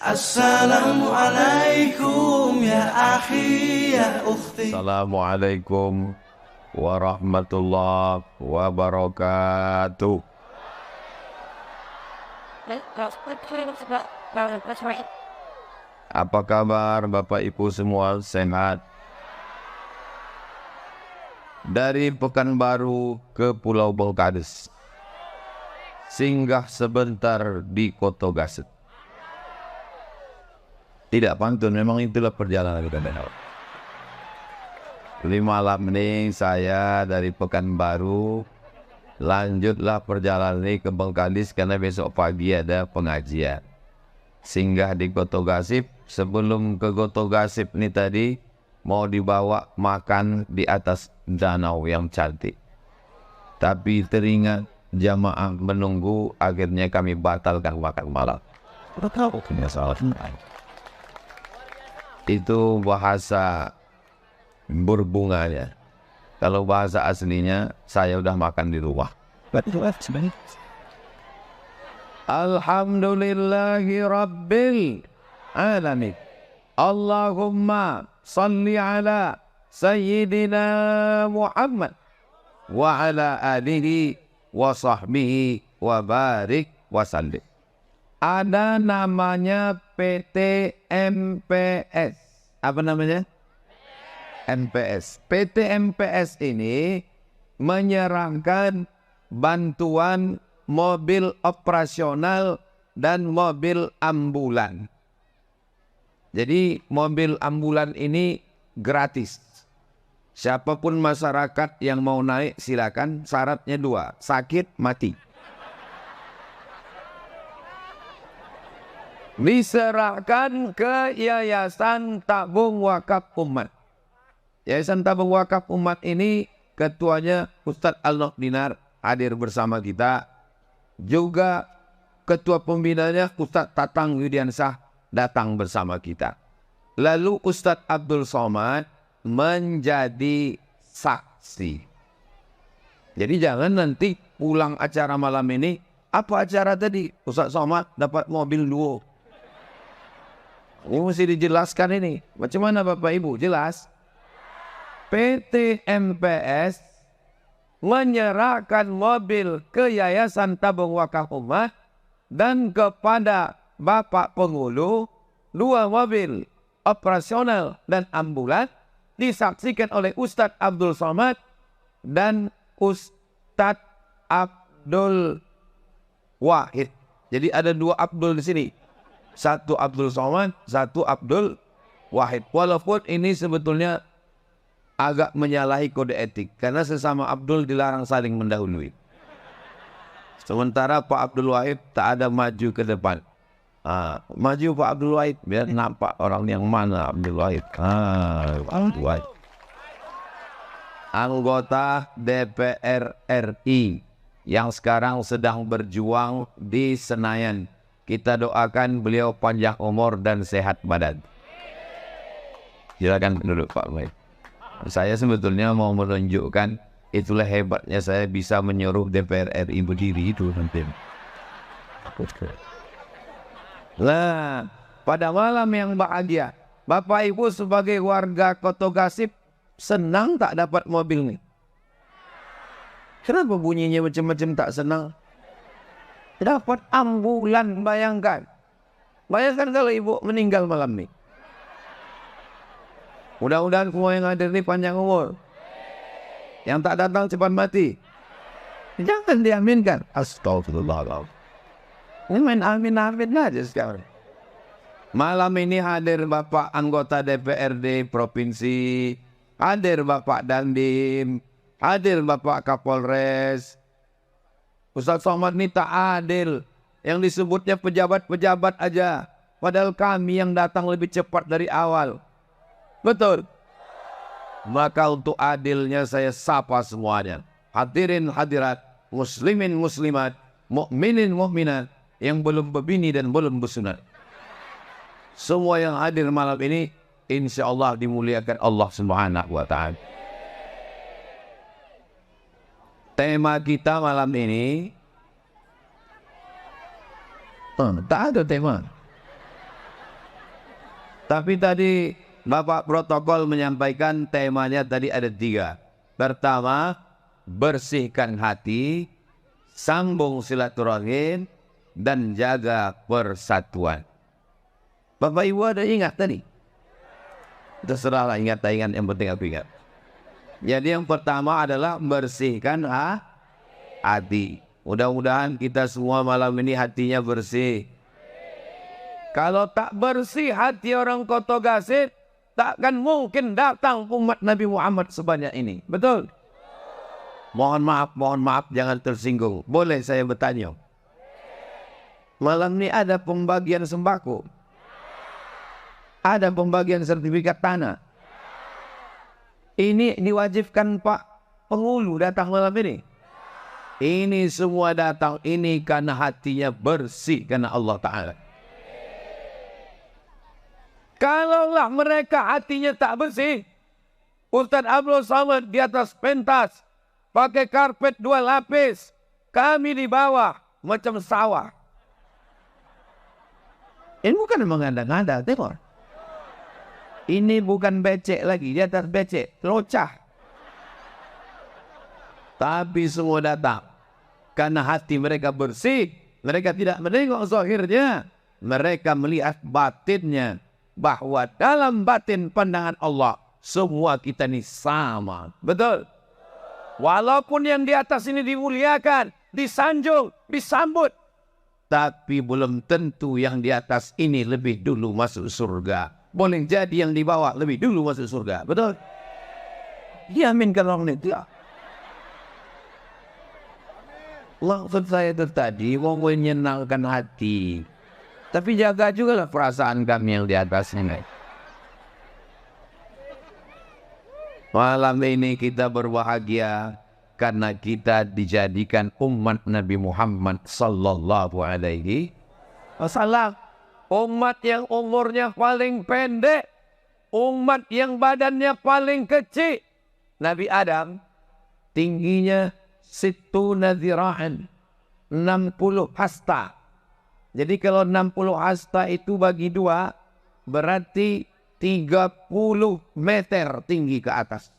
Assalamualaikum ya akhi ya ukhti. Assalamualaikum warahmatullahi wabarakatuh. Apa kabar Bapak Ibu semua, sehat? Dari Pekanbaru ke Pulau Bengkades, singgah sebentar di Koto Gaset. Tidak pantun, memang itulah perjalanan kita. Jadi malam ini saya dari Pekanbaru lanjutlah perjalanan ini ke Bengkades karena besok pagi ada pengajian. Singgah di Koto Gasip. Sebelum ke Koto Gasip ini tadi mau dibawa makan di atas danau yang cantik. Tapi teringat jamaah menunggu, akhirnya kami batalkan makan malam. Itu bahasa berbunganya. Kalau bahasa aslinya saya udah makan di rumah. Alhamdulillahi Rabbil Alamin. Allahumma salli ala Sayyidina Muhammad wa ala alihi wa sahbihi wa barik wa sallim. Ada namanya PT MPS. Apa namanya? MPS. PT MPS ini menyerahkan bantuan mobil operasional dan mobil ambulan. Jadi mobil ambulan ini gratis. Siapapun masyarakat yang mau naik silakan, syaratnya 2, sakit mati. Diserahkan ke Yayasan Tabung Wakaf Umat. Yayasan Tabung Wakaf Umat ini ketuanya Ustadz Al-Nok Dinar hadir bersama kita. Juga ketua pembinanya Ustadz Tatang Yudiansah datang bersama kita. Lalu Ustadz Abdul Somad menjadi saksi. Jadi jangan nanti pulang acara malam ini, apa acara tadi? Ustadz Somad dapat mobil duo. Ini mesti dijelaskan ini. Macam mana Bapak Ibu? Jelas? PT MPS menyerahkan mobil ke Yayasan Tabung Wakaf Umat dan kepada Bapak Penghulu 2 mobil operasional dan ambulan disaksikan oleh Ustadz Abdul Somad dan Ustadz Abdul Wahid. Jadi ada 2 Abdul di sini. 1 Abdul Somad, 1 Abdul Wahid. Walaupun ini sebetulnya agak menyalahi kode etik karena sesama Abdul dilarang saling mendahului. Sementara Pak Abdul Wahid tak ada maju ke depan. Maju Pak Abdul Wahid biar nampak orang yang mana Abdul Wahid. Abdul Wahid. Anggota DPR RI yang sekarang sedang berjuang di Senayan. Kita doakan beliau panjang umur dan sehat badan. Silakan duduk Pak Wahid. Saya sebetulnya mau menunjukkan itulah hebatnya saya bisa menyuruh DPR RI berdiri itu nanti. Nah, pada malam yang bahagia, Bapak Ibu sebagai warga Koto Gasip senang tak dapat mobil nih? Kenapa bunyinya macam-macam tak senang? Dapat ambulan, bayangkan. Bayangkan kalau ibu meninggal malam nih. Mudah-mudahan semua yang hadir ini panjang umur. Yang tak datang cepat mati. Jangan diaminkan. Astagfirullahaladzim. Ini main amin-amin aja sekarang. Malam ini hadir Bapak anggota DPRD Provinsi, hadir Bapak Dandim, hadir Bapak Kapolres. Ustadz Somad ini tak adil. Yang disebutnya pejabat-pejabat aja. Padahal kami yang datang lebih cepat dari awal. Betul. Maka untuk adilnya saya sapa semuanya. Hadirin hadirat, muslimin muslimat, mukminin mukminat yang belum berbini dan belum bersunat. Semua yang hadir malam ini insya Allah dimuliakan Allah Subhanahu wa ta'ala. Tema kita malam ini tak ada tema. Tapi tadi Bapak protokol menyampaikan temanya tadi ada 3. Pertama, bersihkan hati, sambung silaturahim, dan jaga persatuan. Bapak Ibu ada ingat tadi? Terserahlah ingat tak ingat, yang penting aku ingat. Jadi yang pertama adalah bersihkan hati. Mudah-mudahan kita semua malam ini hatinya bersih. Kalau tak bersih hati orang Koto Ghasit, takkan mungkin datang umat Nabi Muhammad sebanyak ini. Betul? Mohon maaf, jangan tersinggung. Boleh saya bertanya? Malam ini ada pembagian sembako? Ada pembagian sertifikat tanah? Ini diwajibkan Pak Penghulu datang malam ini? Ini semua datang ini karena hatinya bersih karena Allah Ta'ala. Kalaulah mereka hatinya tak bersih, Ustaz Abdul Samad di atas pentas, pakai karpet 2 lapis, kami di bawah macam sawah. Ini bukan mengada-ngada, tengok. Ini bukan becek lagi, di atas becek, locah. Tapi semua datang karena hati mereka bersih. Mereka tidak menengok zahirnya, mereka melihat batinnya. Bahwa dalam batin pandangan Allah, semua kita ini sama. Betul? Walaupun yang di atas ini dimuliakan, disanjung, disambut, tapi belum tentu yang di atas ini lebih dulu masuk surga. Boleh jadi yang di bawah lebih dulu masuk surga. Betul? Diaminkan orang itu. Maksud saya itu tadi mau menyenangkan hati. Tapi jaga juga lah perasaan kami yang di atas ini. Malam ini kita berbahagia karena kita dijadikan umat Nabi Muhammad sallallahu alaihi wasallam. Umat yang umurnya paling pendek, umat yang badannya paling kecil. Nabi Adam tingginya 60 zira'an, 60 hasta. Jadi kalau 60 hasta itu bagi 2, berarti 30 meter tinggi ke atas.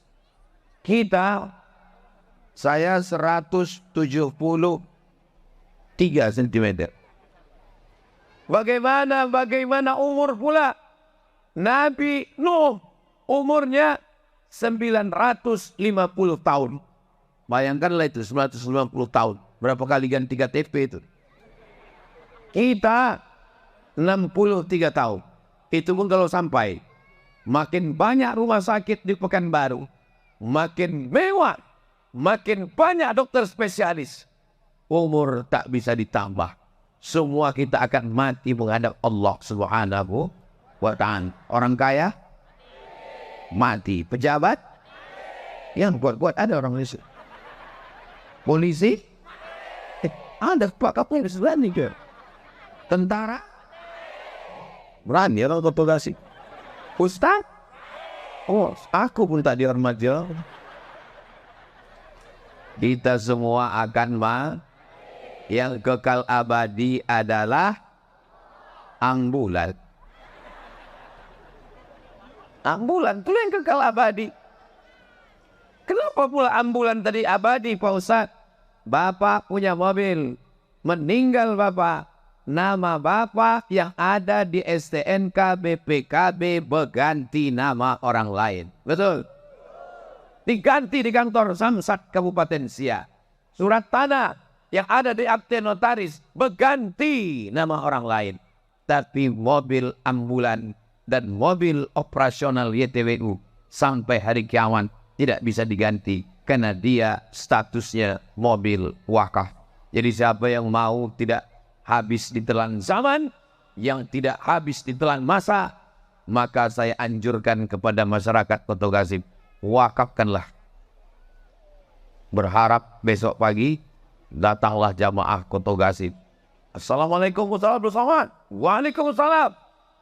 Saya 173 cm. Bagaimana umur pula? Nabi Nuh umurnya 950 tahun. Bayangkanlah itu 950 tahun. Berapa kali ganti KTP itu? Kita 63 tahun. Itu pun kalau sampai. Makin banyak rumah sakit di Pekanbaru, makin mewah, makin banyak dokter spesialis. Umur tak bisa ditambah. Semua kita akan mati menghadap Allah Subhanahu wa ta'ala. Orang kaya mati. Pejabat yang buat ada orang Indonesia. Polisi ada Pak Kapolri berani ke? Tentara berani orang Koto Ghasit. Ustaz, aku pun tak dihormati. Kita semua akan yang kekal abadi adalah ambulan. Ambulan itu yang kekal abadi. Kenapa pula ambulan tadi abadi Pak Ustaz? Bapak punya mobil, meninggal Bapak, nama Bapak yang ada di STNK BPKB berganti nama orang lain. Betul? Diganti di kantor Samsat Kabupaten Siak. Surat tanah yang ada di akte notaris berganti nama orang lain. Tapi mobil ambulan dan mobil operasional YTWU sampai hari kiamat tidak bisa diganti karena dia statusnya mobil wakaf. Jadi siapa yang mau tidak habis ditelan zaman, yang tidak habis ditelan masa, maka saya anjurkan kepada masyarakat Koto Ghasit, wakafkanlah. Berharap besok pagi datanglah jamaah Koto Ghasit. Assalamualaikum warahmatullahi wabarakatuh. Waalaikumsalam.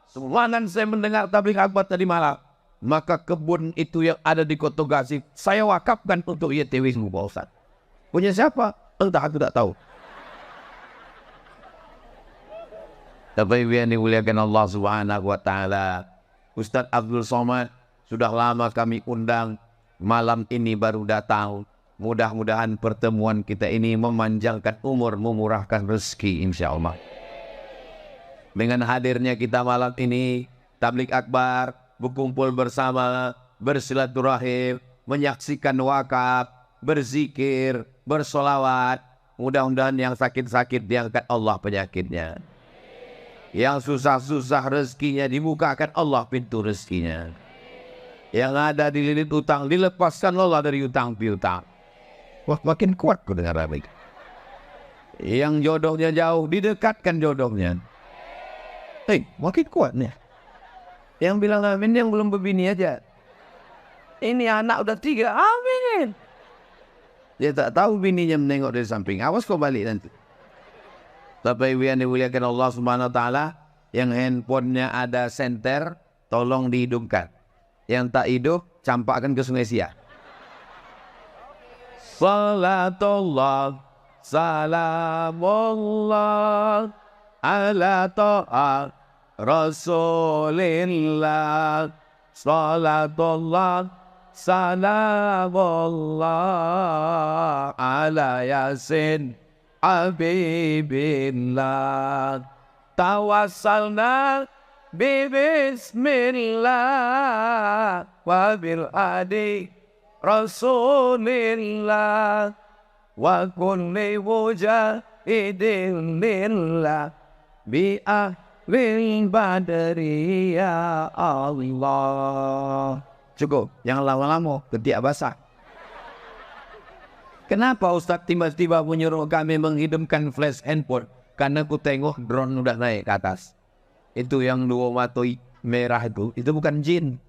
Semanan saya mendengar tabligh akbar tadi malam, maka kebun itu yang ada di Koto Ghasit saya wakafkan untuk YTWU Pak Ustaz. Punya siapa? Entah, aku tak tahu. Tapi yang dimuliakan Allah Subhanahu wa ta'ala, Ustadz Abdul Somad sudah lama kami undang, malam ini baru datang. Mudah-mudahan pertemuan kita ini memanjangkan umur, memurahkan rezeki insya Allah. Dengan hadirnya kita malam ini, tabligh akbar, berkumpul bersama, bersilaturahim, menyaksikan wakaf, berzikir, bersolawat. Mudah-mudahan yang sakit-sakit diangkat Allah penyakitnya. Yang susah-susah rezekinya dibukakan Allah pintu rezekinya. Yang ada dililit utang dilepaskan Allah dari utang piutang. Wah, makin kuat ku dengar baik. Yang jodohnya jauh didekatkan jodohnya. Makin kuat nih. Yang bilang amin yang belum berbini aja. Ini anak udah 3, amin. Dia tak tahu bininya menengok dari samping. Awas kau balik nanti. Tapi yang dimuliakan Allah Subhanahu wa taala, yang handphonenya ada senter, tolong dihidupkan. Yang tak hidup, campakkan ke Sungai Siak. Salatullah, salamullah, ala ta'a Rasulillah. Salatullah, salamullah, ala Yasin Habibillah. Tawassalna bismillah wa bil hadi Rasulillah wa kulli mujahidin lillah bi ahlil badri ya Allah. Cukup, jangan lama-lama, ketiak basah. Kenapa Ustaz tiba-tiba menyuruh kami menghidupkan flash handphone? Karena ku tengok drone udah naik ke atas. Itu yang 2 mata merah itu bukan jin.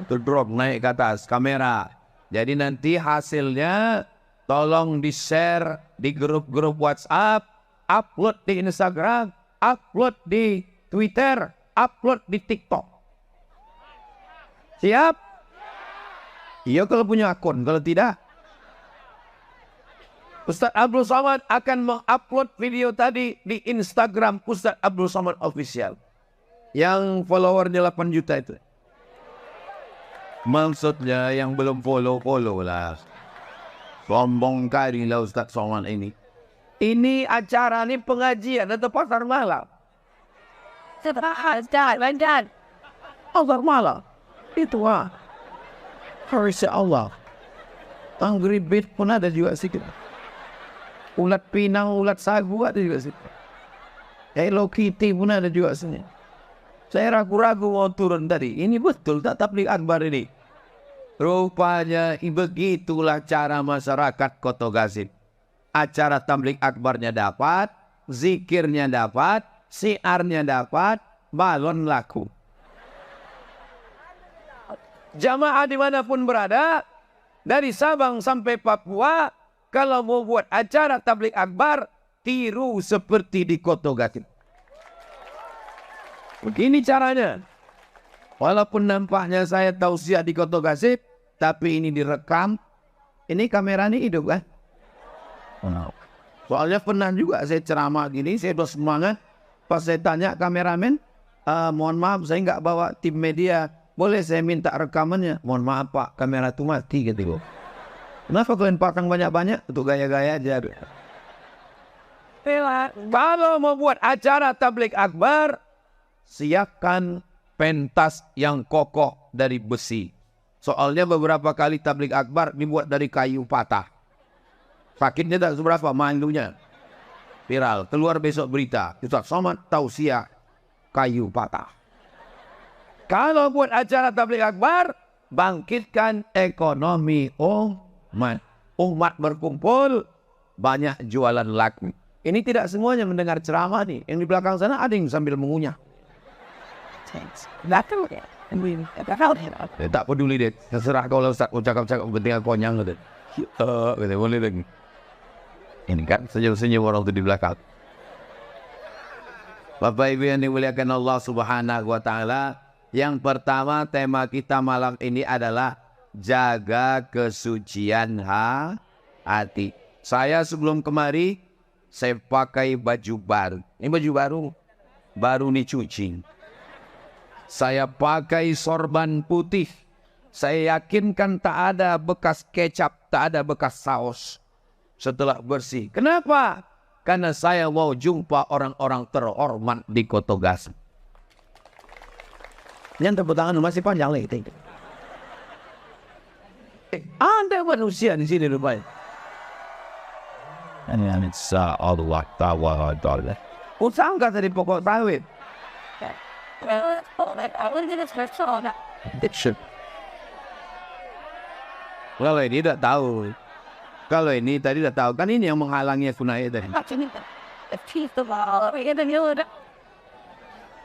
Itu drone naik ke atas, kamera. Jadi nanti hasilnya tolong di-share di grup-grup WhatsApp, upload di Instagram, upload di Twitter, upload di TikTok. Siap? Iya kalau punya akun, kalau tidak Ustadz Abdul Somad akan mengupload video tadi di Instagram Ustadz Abdul Somad Official. Yang followernya 8 juta itu. Maksudnya yang belum follow lah. Sombong kali lah Ustadz Somad ini. Ini acara ini pengajian atau pasar malam? Pasar malam. Itu Harusnya Allah. Angry Bird pun ada juga sedikit. Ulat pinang, ulat sagu ada juga sih. Hello Kitty pun ada juga sini. Saya ragu-ragu mau turun tadi. Ini betul tak tabligh akbar ini? Rupanya begitulah cara masyarakat Kota Gazip. Acara tabligh akbarnya dapat, zikirnya dapat, siarnya dapat, balon laku. Jamaah dimanapun berada, dari Sabang sampai Papua, kalau mau buat acara tabligh akbar, tiru seperti di Kota Gazip. Begini caranya. Walaupun nampaknya saya tausiah di Kota Gazip, tapi ini direkam. Ini kamera ini hidup kan? Soalnya pernah juga saya ceramah gini, saya udah semangat. Pas saya tanya kameramen, mohon maaf saya nggak bawa tim media, boleh saya minta rekamannya? Mohon maaf Pak, kamera itu mati gitu. Kenapa kalian pasang banyak-banyak? Untuk gaya-gaya aja. Kalau mau buat acara tabligh akbar, siapkan pentas yang kokoh dari besi. Soalnya beberapa kali tabligh akbar dibuat dari kayu patah. Sakitnya tak seberapa, malunya. Viral, keluar besok berita. Ustadz Somad tausiah kayu patah. Kalau buat acara tabligh akbar, bangkitkan ekonomi umat berkumpul, banyak jualan laku. Ini tidak semuanya mendengar ceramah nih. Yang di belakang sana ada yang sambil mengunyah. Tak peduli deh. Terserah kau lah Ustaz. Cakap-cakap penting aku konyang gitu. Boleh lagi. Ini kan senyum-senyum orang itu di belakang. Bapak Ibu yang dimuliakan Allah Subhanahu wa taala, yang pertama tema kita malam ini adalah jaga kesucian hati. Saya sebelum kemari, saya pakai baju baru. Ini baju baru, baru dicuci. Saya pakai sorban putih. Saya yakinkan tak ada bekas kecap, tak ada bekas saus setelah bersih. Kenapa? Karena saya mau jumpa orang-orang terhormat di Kota Gasip. Yang tepuk tangan masih panjang lagi. Ada manusia di sini rupanya. And it's Allah Ta'ala. Usah enggak tadi pokok sawit. Kalau ini tidak tahu. Kalau ini tadi tidak tahu. Kan ini yang menghalangi Funai tadi.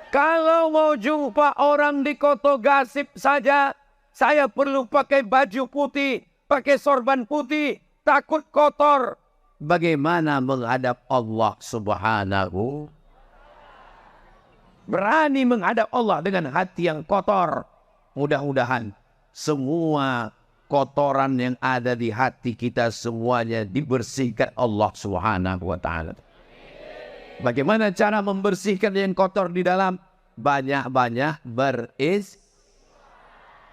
Kalau mau jumpa orang di Kota Gasip saja, saya perlu pakai baju putih, pakai sorban putih, takut kotor. Bagaimana menghadap Allah Subhanahu? Berani menghadap Allah dengan hati yang kotor. Mudah-mudahan semua kotoran yang ada di hati kita semuanya dibersihkan Allah Subhanahu wa ta'ala. Bagaimana cara membersihkan yang kotor di dalam? Banyak-banyak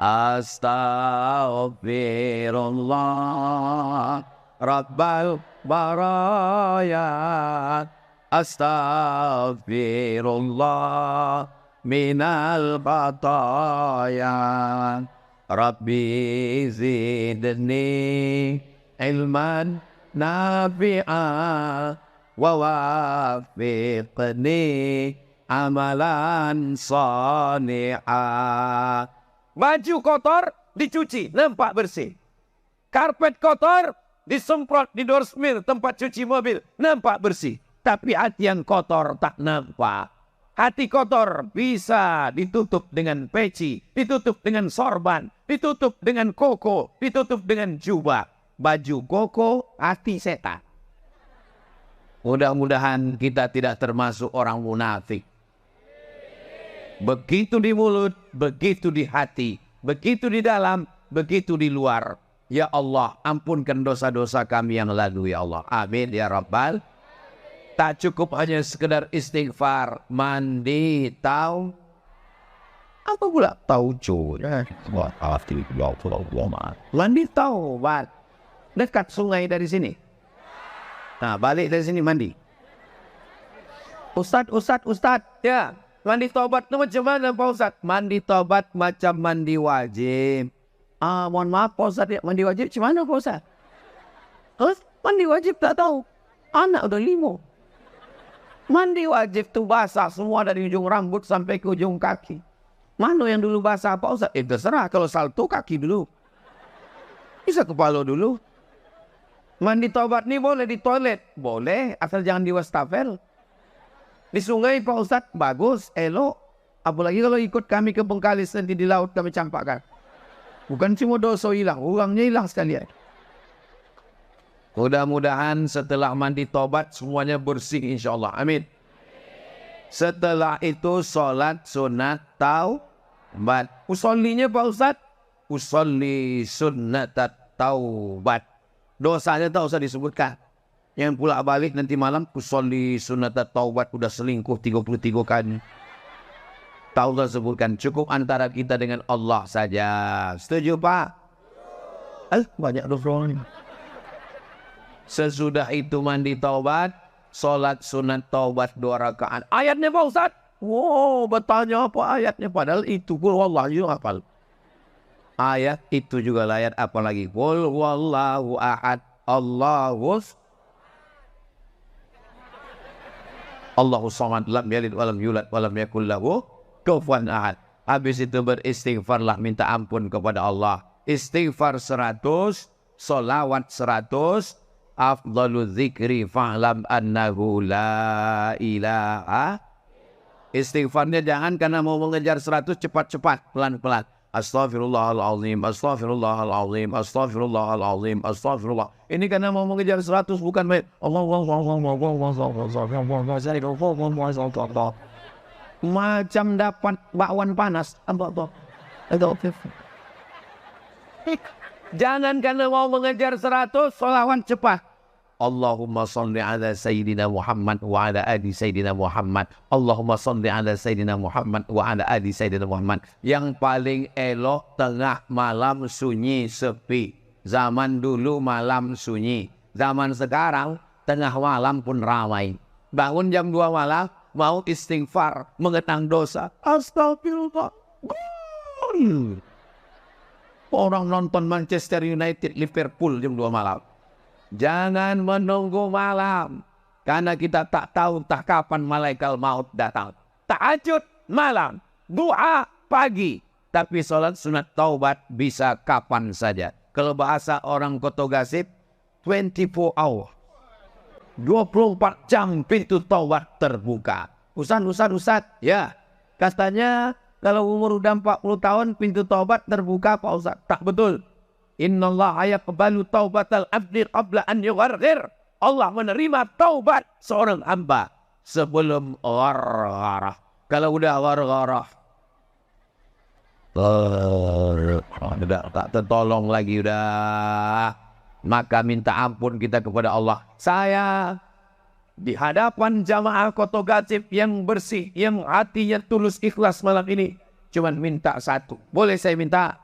Astaghfirullah Rabbal barayat. Astaghfirullah minal bataya. Rabbi zidni ilman nafi'a wa wafiqni amalan sani'a. Baju kotor dicuci, nampak bersih. Karpet kotor disemprot di doorsmir tempat cuci mobil, nampak bersih. Tapi hati yang kotor tak nampak. Hati kotor bisa ditutup dengan peci, ditutup dengan sorban, ditutup dengan koko, ditutup dengan jubah. Baju koko, hati setan. Mudah-mudahan kita tidak termasuk orang munafik. Begitu di mulut, begitu di hati, begitu di dalam, begitu di luar. Ya Allah, ampunkan dosa-dosa kami yang lalu ya Allah. Amin ya Rabbal. Tak cukup hanya sekedar istighfar, mandi, tahu. Apa pula tauco? Mandi taubat. Dekat sungai dari sini. Nah, balik dari sini mandi. Ustad. Ya, mandi taubat itu macam mana Pak Ustad? Mandi taubat macam mandi wajib. Mohon maaf Pak Ustad, ya, mandi wajib macam mana Pak Ustad? Mandi wajib tak tahu. Anak udah 5. Mandi wajib tu basah semua dari ujung rambut sampai ke ujung kaki. Mana yang dulu basah Pak Ustaz? Terserah, kalau salto kaki dulu. Bisa kepala dulu. Mandi taubat ni boleh di toilet? Boleh, asal jangan di wastafel. Di sungai Pak Ustaz? Bagus, elok. Apalagi kalau ikut kami ke Bengkalis nanti di laut kami campakkan. Bukan cuma dosa hilang, orangnya hilang sekalian. Mudah-mudahan setelah mandi tobat semuanya bersih insyaAllah. Amin. Setelah itu solat sunat taubat. Usollinya Pak Ustaz? Usolli sunat taubat. Dosanya tak usah disebutkan. Yang pulak balik nanti malam usolli sunat taubat. Udah selingkuh 33 kali. Tak usah sebutkan. Cukup antara kita dengan Allah saja. Setuju Pak? Banyak dosa ini. Sesudah itu mandi taubat, solat sunat taubat 2 rakaat. Ayatnya Pak Ustaz? Wow, bertanya apa ayatnya? Padahal itu qul huwallahu hafal. Ayat itu juga ayat apa lagi? Qul huwallahu ahad, Allahus samad, lam yalid walam yulad walam yakul lahu kufuwan ahad. Habis itu beristighfarlah, minta ampun kepada Allah. Istighfar 100, solawat 100. Afdalu dzikri fa'lam annahu la ilaha. Istighfarnya jangan karena mau mengejar 100 cepat-cepat, pelan-pelan. Astaghfirullahaladzim, astaghfirullahaladzim, astaghfirullahaladzim, astagfirullah. Ini karena mau mengejar 100 bukan baik. Macam dapat bakwan panas. Jangan karena mau mengejar 100 sholawat cepat. Allahumma salli ala Sayyidina Muhammad wa ala ali Sayyidina Muhammad. Allahumma salli ala Sayyidina Muhammad wa ala ali Sayyidina Muhammad. Yang paling elok tengah malam sunyi sepi. Zaman dulu malam sunyi. Zaman sekarang tengah malam pun ramai. Bangun jam 2 malam, mau istighfar, mengenang dosa. Astagfirullah. Orang nonton Manchester United, Liverpool jam 2 malam. Jangan menunggu malam. Karena kita tak tahu tak kapan malaikat maut datang. Tahajud malam, doa pagi. Tapi sholat sunat taubat bisa kapan saja. Kalau bahasa orang Koto Gasip, 24 hour. 24 jam pintu taubat terbuka. Ustaz, ya. Katanya kalau umur udah 40 tahun pintu taubat terbuka Pak Ustaz. Tak betul. Innallaha yaqbalu taubatal abdi qabla an yugharghir. Allah menerima taubat seorang hamba sebelum ghargharah. Kalau udah ghargharah, udah tak tertolong lagi udah. Maka minta ampun kita kepada Allah. Saya di hadapan jamaah Koto Gasip yang bersih, yang hatinya tulus ikhlas malam ini, cuman minta satu. Boleh saya minta?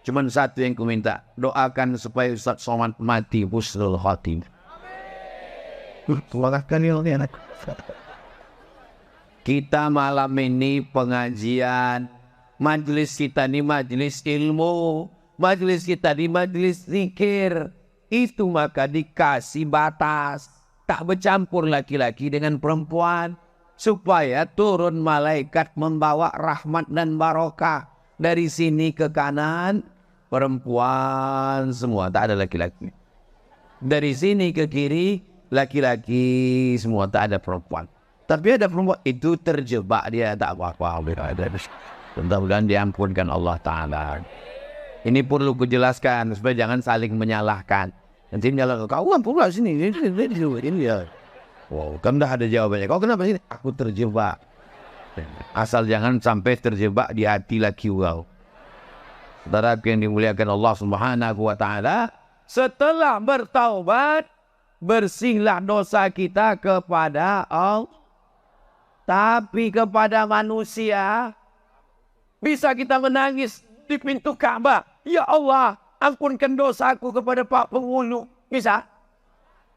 Cuman satu yang ku minta. Doakan supaya Ustaz Somad mati husnul khatimah. Kita malam ini pengajian. Majelis kita ini majelis ilmu. Majelis kita ini majelis zikir. Itu maka dikasih batas. Tak bercampur laki-laki dengan perempuan. Supaya turun malaikat membawa rahmat dan barokah. Dari sini ke kanan, perempuan semua, tak ada laki-laki. Dari sini ke kiri, laki-laki semua, tak ada perempuan. Tapi ada perempuan, itu terjebak dia, tak apa-apa. Mudah-mudahan diampunkan Allah Ta'ala. Ini perlu kujelaskan, supaya jangan saling menyalahkan. Nanti menyalahkan, kau kan pula sini. Wow, kan dah ada jawabannya. Kau kenapa sini? Aku terjebak. Asal jangan sampai terjebak di hati laki kau. Saudara yang dimuliakan Allah Subhanahu wa Ta'ala, setelah bertaubat, bersihlah dosa kita kepada Allah. Tapi kepada manusia, bisa kita menangis di pintu Ka'bah. Ya Allah, ampunkan dosaku kepada Pak Penghulu. Bisa?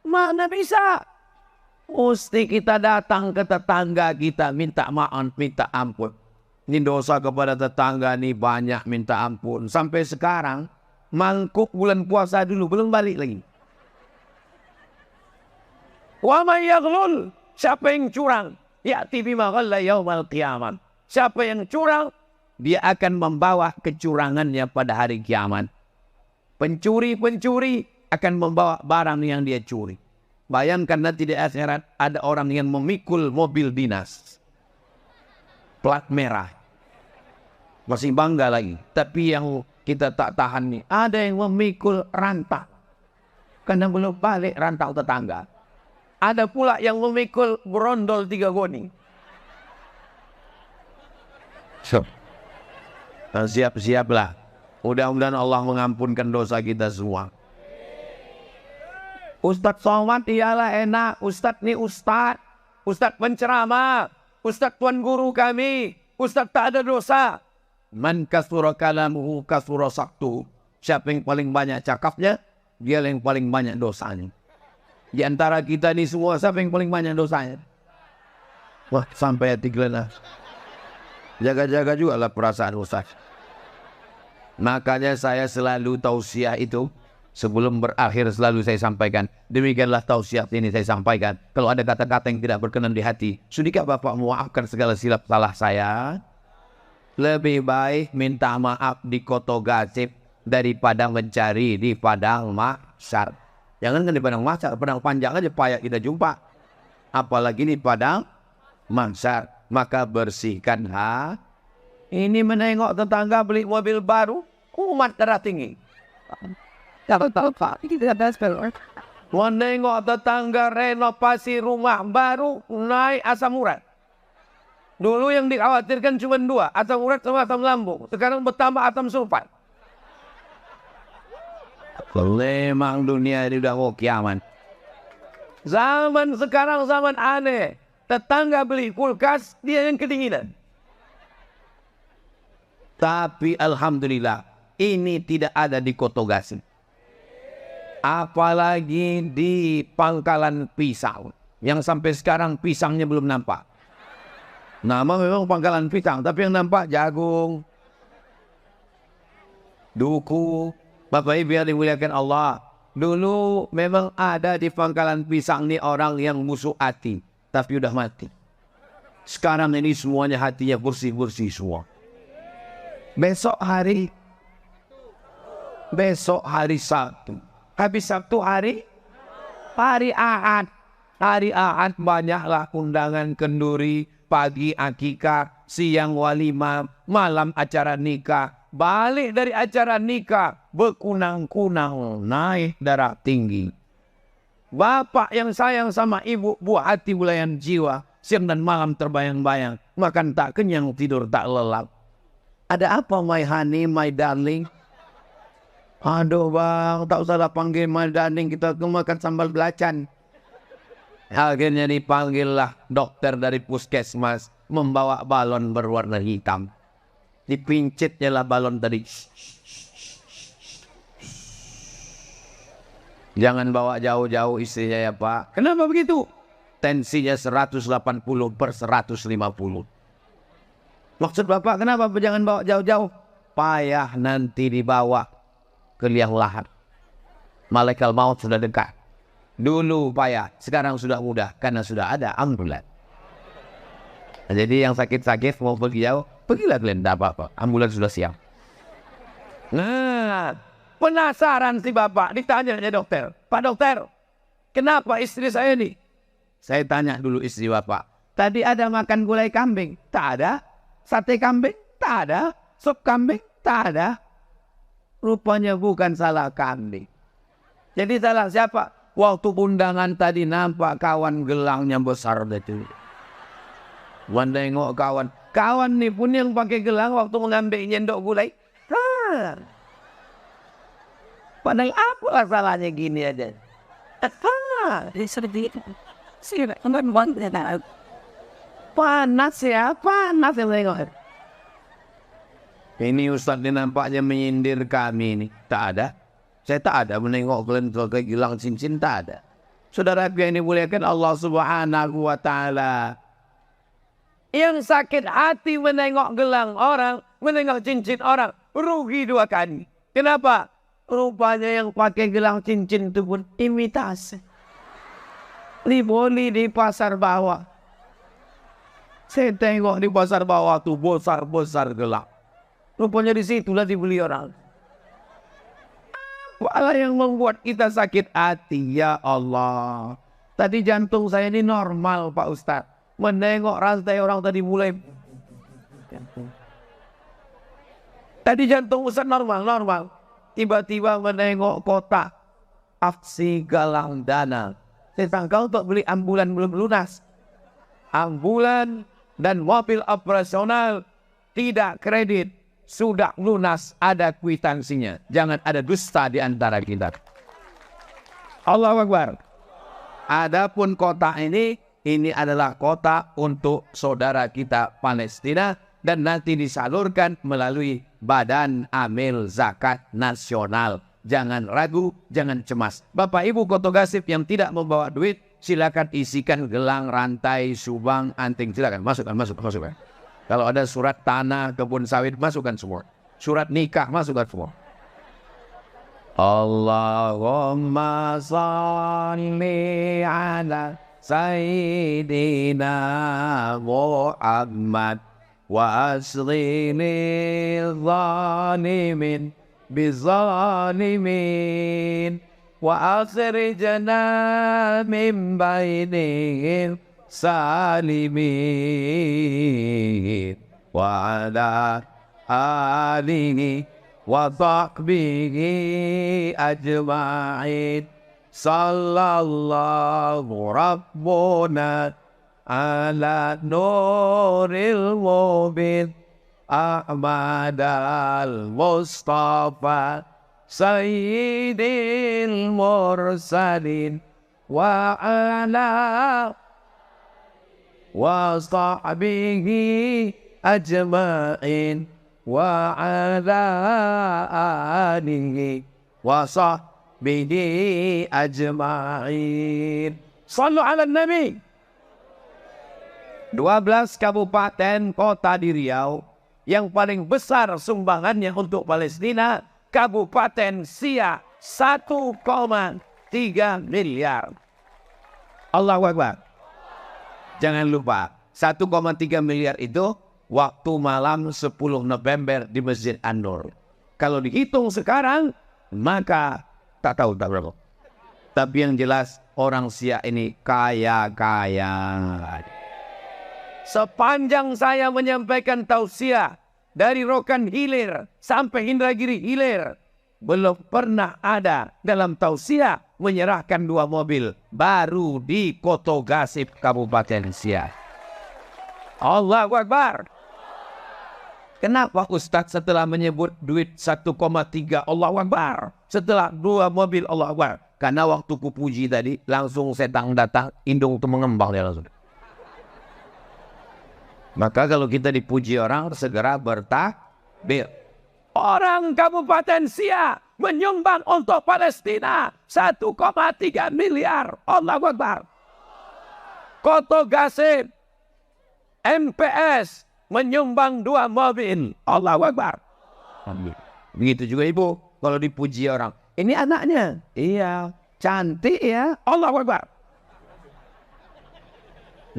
Mana bisa? Mesti kita datang ke tetangga kita, minta maaf, minta ampun. Ini dosa kepada tetangga nih banyak minta ampun. Sampai sekarang, mangkuk bulan puasa dulu, belum balik lagi. Wa may yaghlul, siapa yang curang? Ya'ti bima ghalla yaumal qiyamah. Siapa yang curang, dia akan membawa kecurangannya pada hari kiamat. Pencuri-pencuri akan membawa barang yang dia curi. Bayangkan nanti di akhirat ada orang yang memikul mobil dinas. Plat merah. Masih bangga lagi. Tapi yang kita tak tahan nih, ada yang memikul rantau. Karena belum balik rantau tetangga. Ada pula yang memikul berondol 3 goni. So, siap-siaplah. Mudah-mudahan Allah mengampunkan dosa kita semua. Ustadz Somad ialah enak. Ustadz ni Ustadz. Ustadz penceramah. Ustadz tuan guru kami. Ustadz tak ada dosa. Man kasura kalamuhu kasura saktu. Siapa yang paling banyak cakapnya, dia yang paling banyak dosanya. Di antara kita ni semua, siapa yang paling banyak dosanya? Wah, sampai hati gelena. Jaga-jaga juga lah perasaan Ustaz. Makanya saya selalu tausiah itu. Sebelum berakhir selalu saya sampaikan. Demikianlah tausiah ini saya sampaikan. Kalau ada kata-kata yang tidak berkenan di hati, sudikah Bapak memaafkan segala silap salah saya? Lebih baik minta maaf di Koto Gasip daripada mencari di padang mahsyar. Jangan kan di padang mahsyar, padang panjang aja payah kita jumpa. Apalagi di padang mahsyar. Maka bersihkan Ini menengok tetangga beli mobil baru, umat darah tinggi. Menengok tetangga renovasi rumah baru, naik asam urat. Dulu yang dikhawatirkan cuma 2, asam urat sama asam lambung. Sekarang bertambah asam sulfat. Memang dunia ini udah mau kiamat. Zaman sekarang zaman aneh. Tetangga beli kulkas, dia yang kedinginan. Tapi alhamdulillah, ini tidak ada di Kotogasi. Apalagi di pangkalan pisang. Yang sampai sekarang pisangnya belum nampak. Nama memang pangkalan pisang, tapi yang nampak jagung, duku. Bapak Ibu yang dimuliakan Allah. Dulu memang ada di pangkalan pisang ini orang yang musuh hati. Tapi udah mati. Sekarang ini semuanya hatinya bersih-bersih semua. Besok hari Sabtu. Habis Sabtu hari Ahad. Hari Ahad banyaklah undangan kenduri. Pagi akikah, siang walimah, malam acara nikah. Balik dari acara nikah, berkunang-kunang, naik darah tinggi. Bapak yang sayang sama ibu, buah hati bulayan jiwa. Siang dan malam terbayang-bayang, makan tak kenyang, tidur tak lelap. Ada apa my honey, my darling? Aduh bang, tak usah panggil my darling, kita makan sambal belacan. Akhirnya dipanggillah dokter dari puskesmas, membawa balon berwarna hitam. Dipincitnya lah balon tadi. Jangan bawa jauh-jauh istrinya ya Pak. Kenapa begitu? Tensinya 180/150. Maksud Bapak kenapa jangan bawa jauh-jauh? Payah nanti dibawa ke liang lahat. Malaikat maut sudah dekat. Dulu payah, sekarang sudah mudah karena sudah ada ambulan. Jadi yang sakit-sakit mau pergi jauh, pergilah kalian, tidak apa-apa. Ambulan sudah siap. Nah, penasaran si Bapak, ditanya dokter. Pak dokter, kenapa istri saya ini? Saya tanya dulu istri Bapak. Tadi ada makan gulai kambing? Tak ada. Sate kambing? Tak ada. Sup kambing? Tak ada. Rupanya bukan salah kambing. Jadi salah siapa? Waktu undangan tadi nampak kawan gelangnya besar betul. Menengok kawan. Kawan nih pun yang pakai gelang waktu mengambil nyendok gulai. Padahal apa salahnya gini aja. Panas ya, panas yang tengok. Ini Ustaz ini nampaknya menyindir kami ini. Tak ada. Saya tak ada menengok kalian ke gelang cincin, tak ada. Saudara yang dimuliakan Allah Subhanahu wa Ta'ala. Yang sakit hati menengok gelang orang, menengok cincin orang, rugi 2 kali. Kenapa? Rupanya yang pakai gelang cincin itu pun imitasi. Dibeli di pasar bawah. Saya tengok di pasar bawah tuh besar-besar gelang. Rupanya di situlah dibeli orang. Apalah yang membuat kita sakit hati, ya Allah. Tadi jantung saya ini normal Pak Ustadz. Menengok rantai orang tadi mulai. Tadi jantung Ustadz normal. Tiba-tiba menengok kotak aksi galang dana. Saya sangka untuk beli ambulan belum lunas. Ambulan dan mobil operasional tidak kredit. Sudah lunas, ada kwitansinya. Jangan ada dusta di antara kita. Allahu Akbar. Adapun kota ini adalah kota untuk saudara kita Palestina. Dan nanti disalurkan melalui Badan Amil Zakat Nasional. Jangan ragu, jangan cemas. Bapak Ibu Kotogasip yang tidak membawa duit, silakan isikan gelang, rantai, subang, anting. Silakan, masukkan. Kalau ada surat tanah, kebun sawit, masukkan semua. Surat nikah, masukkan semua. Allahumma salli ala Sayyidina Muhammad wa aslinil zalimin bizalimin wa akhrijna min bainihim salimin wa ala alihi wa sahbihi ajma'in sallallahu rabbuna ala nuril mubin Ahmad al-Mustafa sayyidil mursalin wa ala wa sahbihi ajma'in wa ala alihi wa sahbihi ajma'in. Sallu ala Nabi. 12 kabupaten kota di Riau yang paling besar sumbangannya untuk Palestina, Kabupaten Siak 1,3 miliar. Allahu Akbar. Jangan lupa 1,3 miliar itu waktu malam 10 November di Masjid An-Nur. Kalau dihitung sekarang maka tak tahu berapa. Tapi yang jelas orang Siak ini kaya-kaya. Sepanjang saya menyampaikan tausiah dari Rokan Hilir sampai Indragiri Hilir, belum pernah ada dalam tausiah menyerahkan 2 mobil baru di Koto Gasip Kabupaten Siak. Allahu Akbar. Kenapa Ustadz setelah menyebut duit 1,3 Allahu Akbar, setelah 2 mobil Allahu Akbar? Karena waktu kupuji tadi langsung setan datang, hidung itu mengembang dia langsung. Maka kalau kita dipuji orang segera bertakbir. Orang Kabupaten Siak menyumbang untuk Palestina 1,3 miliar. Allahu Akbar. Koto Gasip MPS menyumbang 2 mobil. Allahu Akbar. Begitu juga ibu. Kalau dipuji orang, ini anaknya. Iya, cantik ya. Allahu Akbar.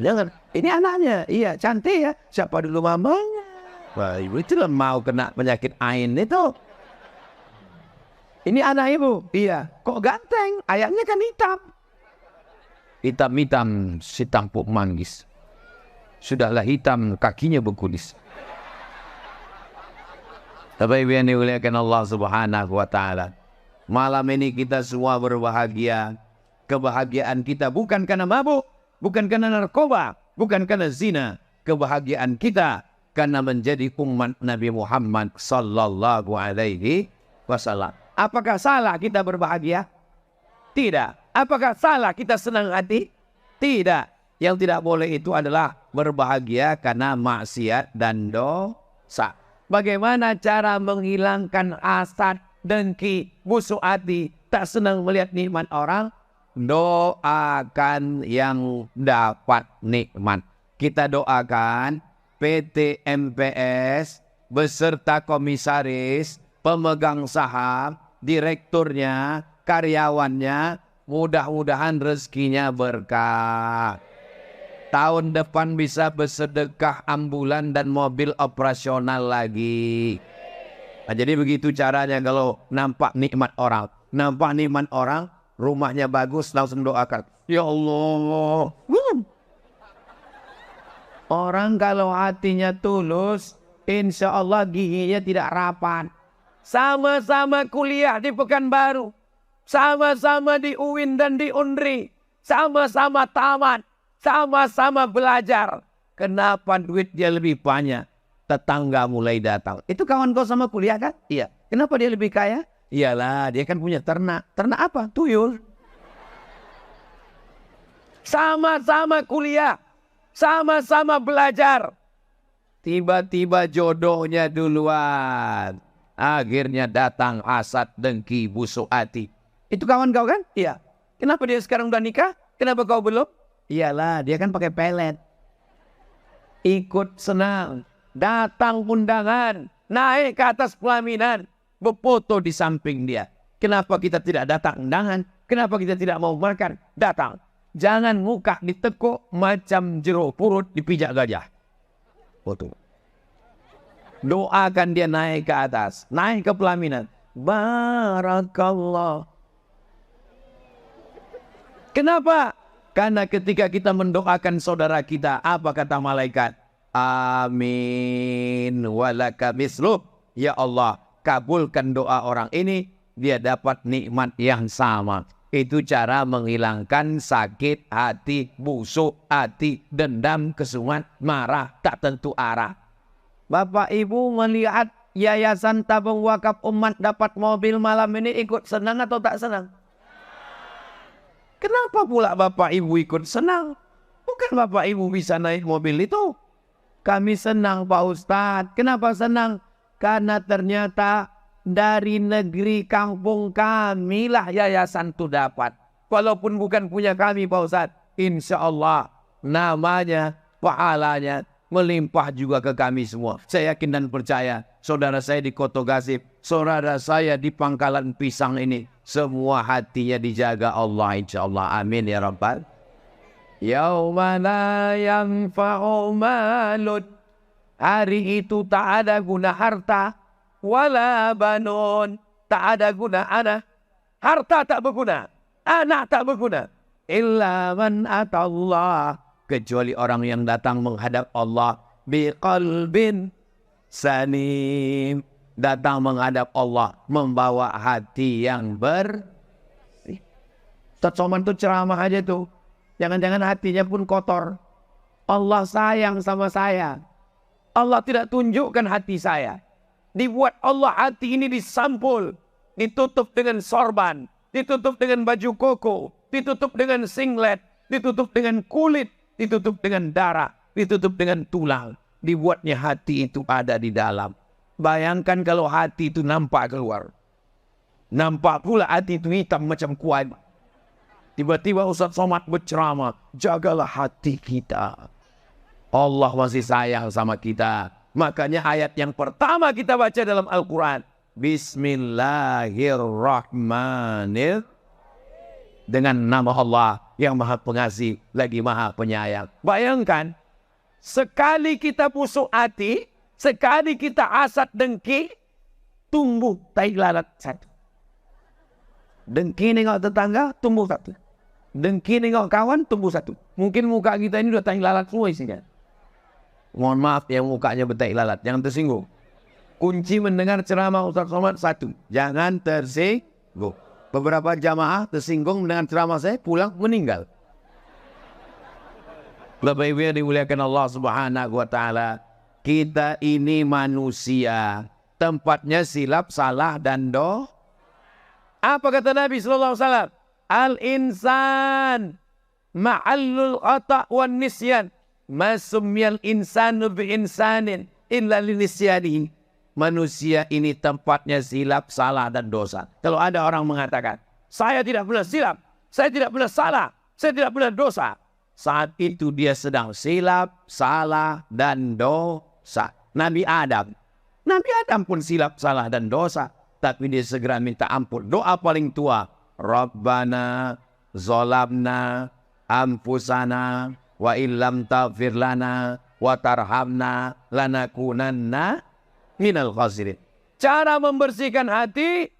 Dengar, ini anaknya. Iya, cantik ya. Siapa dulu mamanya? Wah, ibu itu mau kena penyakit ain itu. Ini anak ibu. Iya. Kok ganteng? Ayahnya kan hitam. Hitam-hitam si tampuk manggis. Sudahlah hitam, kakinya berkulis. Tapi yang dimuliakan Allah Subhanahu wa Ta'ala, malam ini kita semua berbahagia. Kebahagiaan kita bukan karena mabuk, bukan karena narkoba, bukan karena zina. Kebahagiaan kita karena menjadi umat Nabi Muhammad sallallahu alaihi wasallam. Apakah salah kita berbahagia? Tidak. Apakah salah kita senang hati? Tidak. Yang tidak boleh itu adalah berbahagia karena maksiat dan dosa. Bagaimana cara menghilangkan hasad, dengki, busuk hati, tak senang melihat nikmat orang? Doakan yang dapat nikmat. Kita doakan PT MPS beserta komisaris, pemegang saham, direkturnya, karyawannya, mudah-mudahan rezekinya berkah. Tahun depan bisa bersedekah ambulan dan mobil operasional lagi. Nah, jadi begitu caranya kalau nampak nikmat orang. Nampak nikmat orang, rumahnya bagus, langsung doakan. Ya Allah. Orang kalau hatinya tulus, insya Allah giginya tidak rapat. Sama-sama kuliah di Pekanbaru. Sama-sama di UIN dan di UNRI. Sama-sama tamat. Sama-sama belajar. Kenapa duit dia lebih banyak? Tetangga mulai datang. Itu kawan kau sama kuliah kan? Iya. Kenapa dia lebih kaya? Iyalah, dia kan punya ternak. Ternak apa? Tuyul. Sama-sama kuliah. Sama-sama belajar. Tiba-tiba jodohnya duluan. Akhirnya datang hasad, dengki, busuk hati. Itu kawan kau kan? Iya. Kenapa dia sekarang udah nikah? Kenapa kau belum? Iyalah, dia kan pakai pelet. Ikut senang. Datang undangan. Naik ke atas pelaminan. Berfoto di samping dia. Kenapa kita tidak datang undangan? Kenapa kita tidak mau makan? Datang. Jangan muka ditekuk macam jeruk purut dipijak gajah. Foto. Doakan dia naik ke atas. Naik ke pelaminan. Barakallah. Kenapa? Karena ketika kita mendoakan saudara kita, apa kata malaikat? Amin walaka misluh. Ya Allah, kabulkan doa orang ini, dia dapat nikmat yang sama. Itu cara menghilangkan sakit hati, busuk hati, dendam, kesungan, marah, tak tentu arah. Bapak Ibu melihat Yayasan Tabung Wakaf Umat dapat mobil malam ini, ikut senang atau tak senang? Kenapa pula Bapak Ibu ikut senang? Bukan Bapak Ibu bisa naik mobil itu. Kami senang Pak Ustadz. Kenapa senang? Karena ternyata dari negeri kampung kamilah yayasan itu dapat. Walaupun bukan punya kami Pak Ustadz. Insya Allah namanya, pahalanya melimpah juga ke kami semua. Saya yakin dan percaya saudara saya di Koto Gasip, saudara saya di Pangkalan Pisang ini, semua hatinya dijaga Allah insya Allah. Amin ya Rabbal. Yauma la yanfa'u malun. Hari itu tak ada guna harta, wala banun. Tak ada guna anak. Harta tak berguna, anak tak berguna. Illa man atallah. Kecuali orang yang datang menghadap Allah biqalbin salim. Datang menghadap Allah membawa hati yang bersih. Ustaz Somad itu ceramah aja tuh. Jangan-jangan hatinya pun kotor. Allah sayang sama saya. Allah tidak tunjukkan hati saya. Dibuat Allah hati ini disampul. Ditutup dengan sorban. Ditutup dengan baju koko. Ditutup dengan singlet. Ditutup dengan kulit. Ditutup dengan darah. Ditutup dengan tulang. Dibuatnya hati itu ada di dalam. Bayangkan kalau hati itu nampak keluar. Nampak pula hati itu hitam macam kuat. Tiba-tiba Ustaz Somad berceramah, jagalah hati kita. Allah masih sayang sama kita. Makanya ayat yang pertama kita baca dalam Al-Quran. Bismillahirrahmanirrahim. Dengan nama Allah yang maha pengasih lagi maha penyayang. Bayangkan, sekali kita busuk hati, sekali kita asat dengki, tumbuh tai lalat satu. Dengki nengok tetangga, tumbuh satu. Dengki nengok kawan, tumbuh satu. Mungkin muka kita ini udah tai lalat semua isinya. Mohon maaf yang mukanya bertai lalat, jangan tersinggung. Kunci mendengar ceramah Ustaz Somad satu, jangan tersinggung. Beberapa jamaah tersinggung mendengar ceramah saya, pulang meninggal. Bapak Ibu yang dimuliakan Allah Subhanahu wa taala, kita ini manusia, tempatnya silap, salah dan Apa kata Nabi sallallahu alaihi wasallam? Al-insan ma'allul khata' wan nisyan. Ma summiyal insanu bi insanin illa li nisyanihi. Manusia ini tempatnya silap, salah dan dosa. Kalau ada orang mengatakan, saya tidak pernah silap, saya tidak pernah salah, saya tidak pernah dosa. Saat itu dia sedang silap, salah dan dosa. Nabi Adam pun silap, salah dan dosa. Tapi dia segera minta ampun. Doa paling tua. Rabbana zolamna anfusana wa illam taghfir lana wa tarhamna lanakunanna minal khasirin. Cara membersihkan hati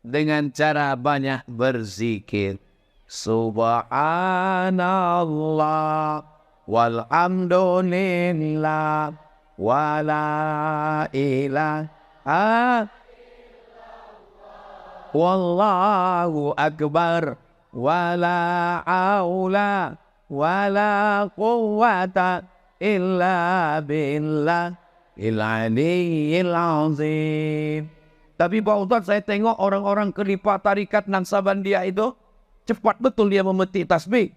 dengan cara banyak berzikir. Subhanallah walhamdulillah wala ilaha wallahu akbar wala haula wala quwwata illa billah il-aliyyil azim. Tapi Pak Ustaz, saya tengok orang-orang kelipah tarikat Naksabandia itu cepat betul dia memetik tasbih.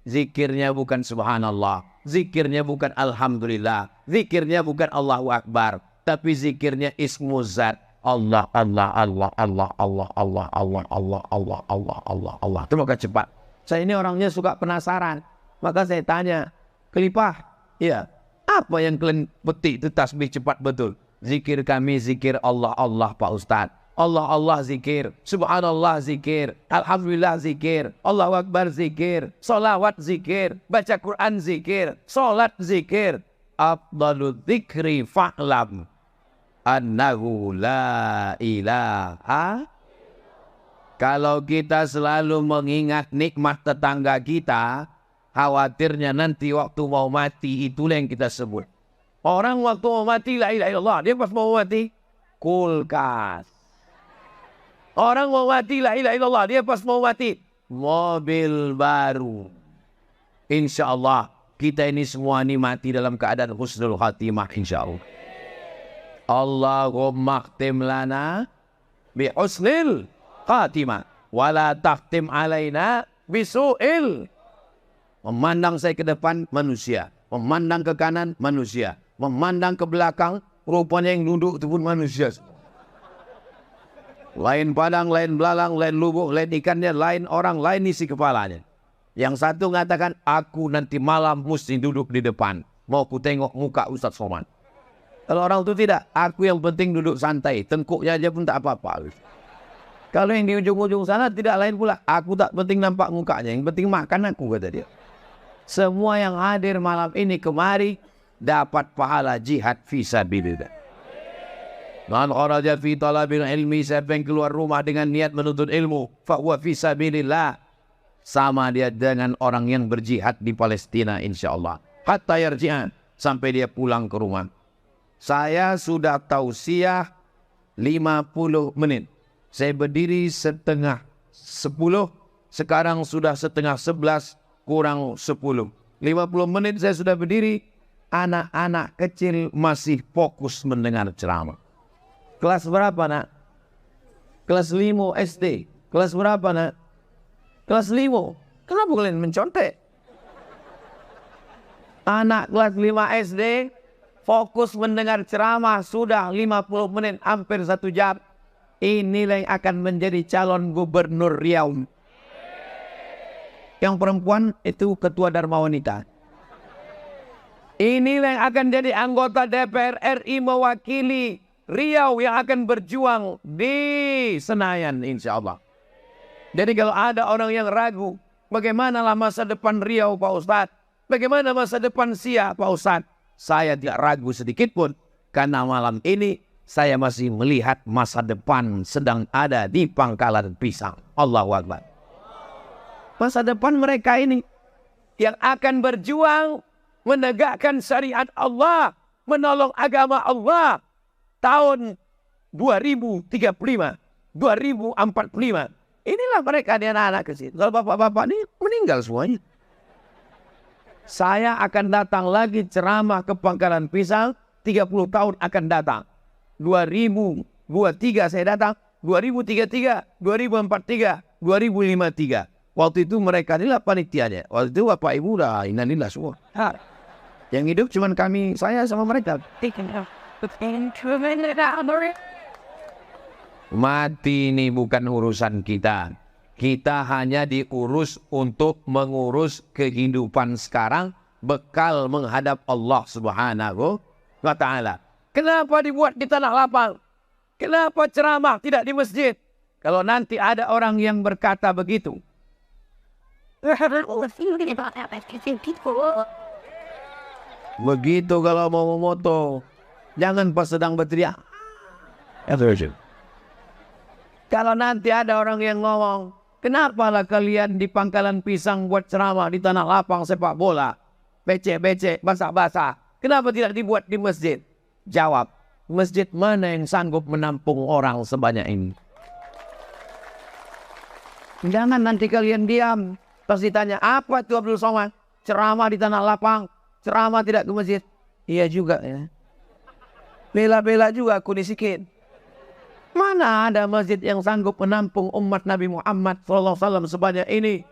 Zikirnya bukan subhanallah, zikirnya bukan alhamdulillah, zikirnya bukan Allahu akbar, tapi zikirnya ismu zat. Allah, Allah, Allah, Allah, Allah, Allah, Allah, Allah, Allah, Allah, Allah, Allah. Terima kasih cepat. Saya ini orangnya suka penasaran. Maka saya tanya, kelipah, ya, apa yang kalian petik itu tasbih cepat betul? Zikir kami, zikir Allah, Allah Pak Ustadz. Allah, Allah zikir. Subhanallah zikir. Alhamdulillah zikir. Allahu Akbar zikir. Salawat zikir. Baca Quran zikir. Salat zikir. Afdalu dzikri fa'lam annahu la ilaha. Kalau kita selalu mengingat nikmat tetangga kita, khawatirnya nanti waktu mau mati itulah yang kita sebut. Orang waktu mau mati la ilaha illallah, dia pas mau mati kulkas. Orang mau mati la ilaha illallah, dia pas mau mati mobil baru. Insya Allah kita ini semua ini mati dalam keadaan husnul khatimah insya Allah. Allahumma khtim lana bi husnil khatimah wala takhtim alaina bisu'il. Memandang saya ke depan, manusia. Memandang ke kanan, manusia. Memandang ke belakang, rupanya yang duduk itu pun manusia. Lain padang, lain belalang, lain lubuk, lain ikannya, lain orang, lain isi kepalanya. Yang satu mengatakan, aku nanti malam mesti duduk di depan. Mau ku tengok muka Ustaz Somad. Kalau orang itu tidak, aku yang penting duduk santai. Tengkuknya aja pun tak apa-apa. Kalau yang di ujung-ujung sana tidak lain pula. Aku tak penting nampak mukanya. Yang penting makan aku, kata dia. Semua yang hadir malam ini kemari dapat pahala jihad fisabilillah. Man kharaja fi talabil ilmi, siapa yang keluar rumah dengan niat menuntut ilmu, fa huwa fisabilillah. Sama dia dengan orang yang berjihad di Palestina insyaallah. Hatta yarji'an, sampai dia pulang ke rumah. Saya sudah tausiah 50 menit. Saya berdiri setengah 10, sekarang sudah setengah 11 kurang 10. 50 menit saya sudah berdiri, anak-anak kecil masih fokus mendengar ceramah. Kelas berapa, nak? Kelas 5 SD. Kelas berapa, nak? Kelas 5. Kenapa kalian mencontek? Anak kelas 5 SD fokus mendengar ceramah sudah 50 menit, hampir 1 jam. Inilah yang akan menjadi calon gubernur Riau. Yang perempuan itu ketua Dharma Wanita. Inilah yang akan jadi anggota DPR RI mewakili Riau yang akan berjuang di Senayan insya Allah. Jadi kalau ada orang yang ragu, bagaimanalah masa depan Riau Pak Ustadz? Bagaimana masa depan Sia Pak Ustadz? Saya tidak ragu sedikit pun, karena malam ini saya masih melihat masa depan sedang ada di Pangkalan Pisang. Allahu Akbar. Masa depan mereka ini yang akan berjuang menegakkan syariat Allah, menolong agama Allah tahun 2035, 2045. Inilah mereka, di anak-anak kecil. Kalau bapak-bapak ini meninggal semuanya. Saya akan datang lagi ceramah ke Pangkalan Pisang, 30 tahun akan datang. 2023 saya datang, 2033, 2043, 2053. Waktu itu mereka inilah panitianya. Waktu itu bapak ibu udah innalillah semua. Yang hidup cuma kami, saya sama mereka. Mati ini bukan urusan kita. Kita hanya diurus untuk mengurus kehidupan sekarang, bekal menghadap Allah Subhanahu wa Ta'ala. Kenapa dibuat di tanah lapang? Kenapa ceramah tidak di masjid? Kalau nanti ada orang yang berkata begitu, begitu kalau mau memoto, jangan pas sedang berteriak. Kalau nanti ada orang yang ngomong, kenapalah kalian di Pangkalan Pisang buat ceramah di tanah lapang sepak bola, becek-becek, basah-basah, kenapa tidak dibuat di masjid? Jawab, masjid mana yang sanggup menampung orang sebanyak ini? Jangan nanti kalian diam, pas ditanya, apa itu Abdul Somad? Ceramah di tanah lapang, ceramah tidak ke masjid. Iya juga ya. Bela-bela juga aku disikin. Mana ada masjid yang sanggup menampung umat Nabi Muhammad SAW sebanyak ini?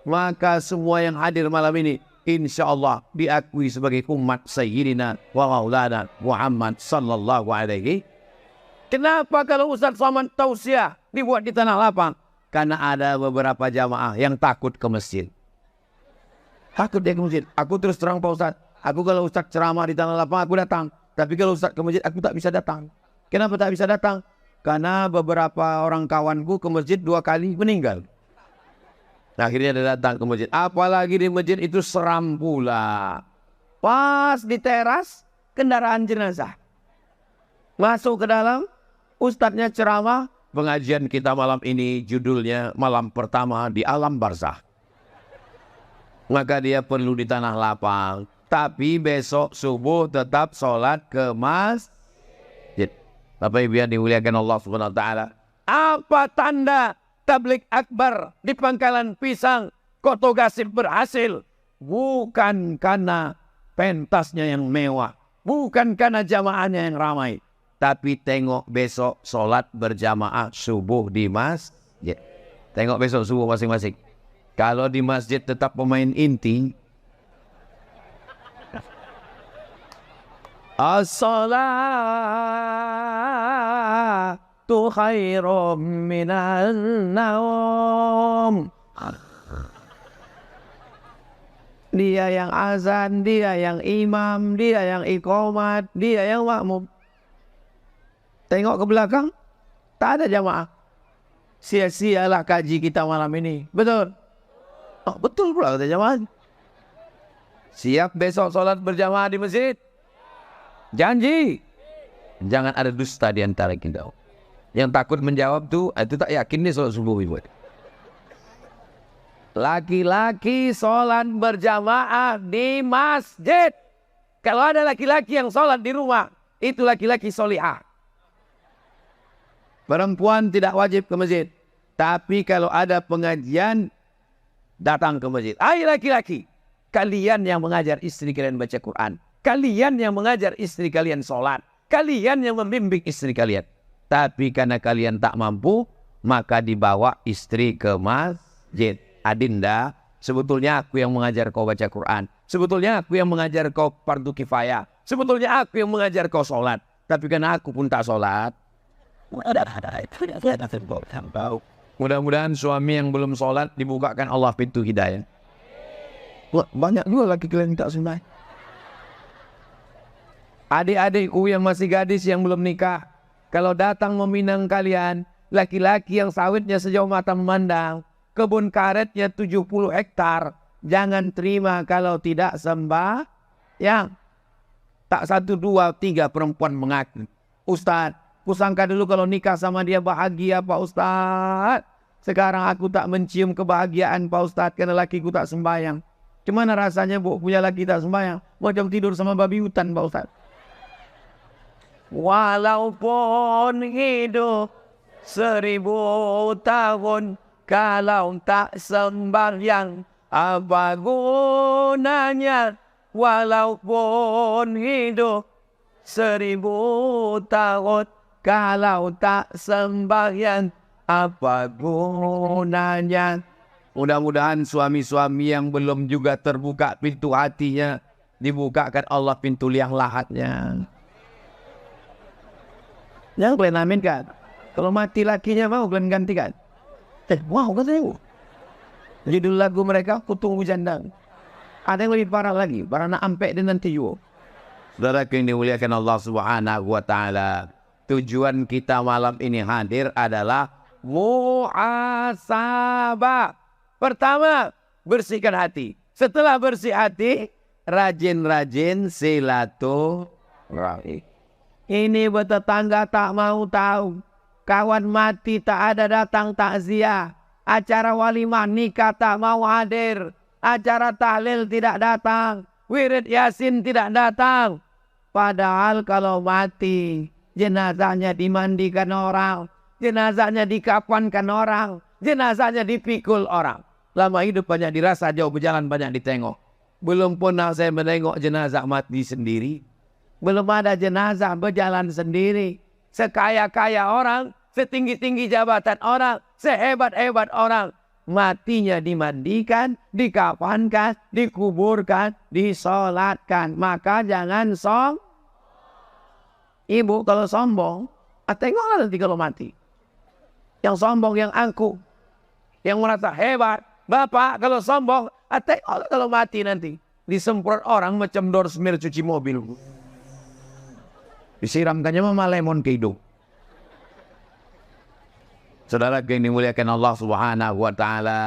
Maka semua yang hadir malam ini, insya Allah diakui sebagai umat Sayyidina wa Maulana Muhammad Sallallahu Alaihi. Kenapa kalau Ustaz Somad tausiah dibuat di tanah lapang? Karena ada beberapa jamaah yang takut ke masjid. Takut dia ke masjid. Aku terus terang Pak Ustaz, aku kalau Ustaz ceramah di tanah lapang aku datang. Tapi kalau Ustaz ke masjid aku tak bisa datang. Kenapa tak bisa datang? Karena beberapa orang kawanku ke masjid 2 kali meninggal. Nah, akhirnya dia datang ke masjid. Apalagi di masjid itu seram pula. Pas di teras, kendaraan jenazah. Masuk ke dalam, ustadznya ceramah. Pengajian kita malam ini judulnya malam pertama di alam barzah. Maka dia perlu di tanah lapang. Tapi besok subuh tetap sholat ke masjid. Bapak Ibu yang dimuliakan Allah Subhanahu wa Ta'ala. Apa tanda tabligh akbar di Pangkalan Pisang Koto Gasib berhasil? Bukan karena pentasnya yang mewah, bukan karena jamaahnya yang ramai, tapi tengok besok sholat berjamaah subuh di masjid. Tengok besok subuh masing-masing. Kalau di masjid tetap pemain inti, as-salatu khairum minan naum. Dia yang azan, dia yang imam, dia yang iqamat, dia yang makmum. Tengok ke belakang, tak ada jamaah. Sia-sialah kaji kita malam ini. Betul? Oh, betul pula kata jamaah. Siap besok solat berjamaah di masjid? Janji. Jangan ada dusta di antara kita. Yang takut menjawab tuh, itu tak yakin dia solat subuh ibu. Laki-laki sholat berjamaah di masjid. Kalau ada laki-laki yang sholat di rumah, itu laki-laki solihah. Perempuan tidak wajib ke masjid. Tapi kalau ada pengajian, datang ke masjid. Hai laki-laki, kalian yang mengajar istri kalian baca Quran. Kalian yang mengajar istri kalian sholat. Kalian yang membimbing istri kalian. Tapi karena kalian tak mampu, maka dibawa istri ke masjid. Adinda, sebetulnya aku yang mengajar kau baca Quran. Sebetulnya aku yang mengajar kau fardu kifayah. Sebetulnya aku yang mengajar kau sholat. Tapi karena aku pun tak sholat. Mudah-mudahan suami yang belum sholat dibukakan Allah pintu hidayah. Banyak juga laki kalian tak sembahyang. Adik-adikku yang masih gadis yang belum nikah, kalau datang meminang kalian, laki-laki yang sawitnya sejauh mata memandang, kebun karetnya 70 hektar, jangan terima kalau tidak sembahyang. Tak 1, 2, 3 perempuan mengaku, Ustaz, kusangka dulu kalau nikah sama dia bahagia Pak Ustaz. Sekarang aku tak mencium kebahagiaan Pak Ustaz karena lakiku tak sembahyang. Gimana rasanya bu punya laki tak sembahyang? Macam tidur sama babi hutan Pak Ustaz. Walaupun hidup 1000 tahun, kalau tak sembahyang apa gunanya? Walaupun hidup 1000 tahun, kalau tak sembahyang apa gunanya? Mudah-mudahan suami-suami yang belum juga terbuka pintu hatinya, dibukakan Allah pintu liang lahatnya. Yang kalian aminkan. Kalau mati lakinya mau kalian gantikan. Wow katanya. Judul lagu mereka Kutung Jandang. Ada yang lebih parah lagi, para nak ampek dan nanti juga. Saudara yang dimuliakan Allah Subhanahu wa taala, tujuan kita malam ini hadir adalah muhasabah. Pertama, bersihkan hati. Setelah bersih hati, rajin-rajin silaturahmi. Ini bertetangga tak mau tahu. Kawan mati tak ada datang takziah. Acara walimah nikah tak mau hadir. Acara tahlil tidak datang. Wirid Yasin tidak datang. Padahal kalau mati, jenazahnya dimandikan orang. Jenazahnya dikafankan orang. Jenazahnya dipikul orang. Lama hidup banyak dirasa, jauh berjalan banyak ditengok. Belum pernah saya menengok jenazah mati sendiri. Belum ada jenazah berjalan sendiri. Sekaya-kaya orang, setinggi-tinggi jabatan orang, sehebat-hebat orang, matinya dimandikan, dikafankan, dikuburkan, disolatkan. Maka jangan Ibu kalau sombong, tengoklah nanti kalau mati. Yang sombong, yang angkuh, yang merasa hebat. Bapak kalau sombong, tengoklah kalau mati nanti. Disemprot orang macam dorsmir cuci mobil. Disiramkannya mama lemon ke hidung. Saudara yang dimuliakan Allah Subhanahu wa taala,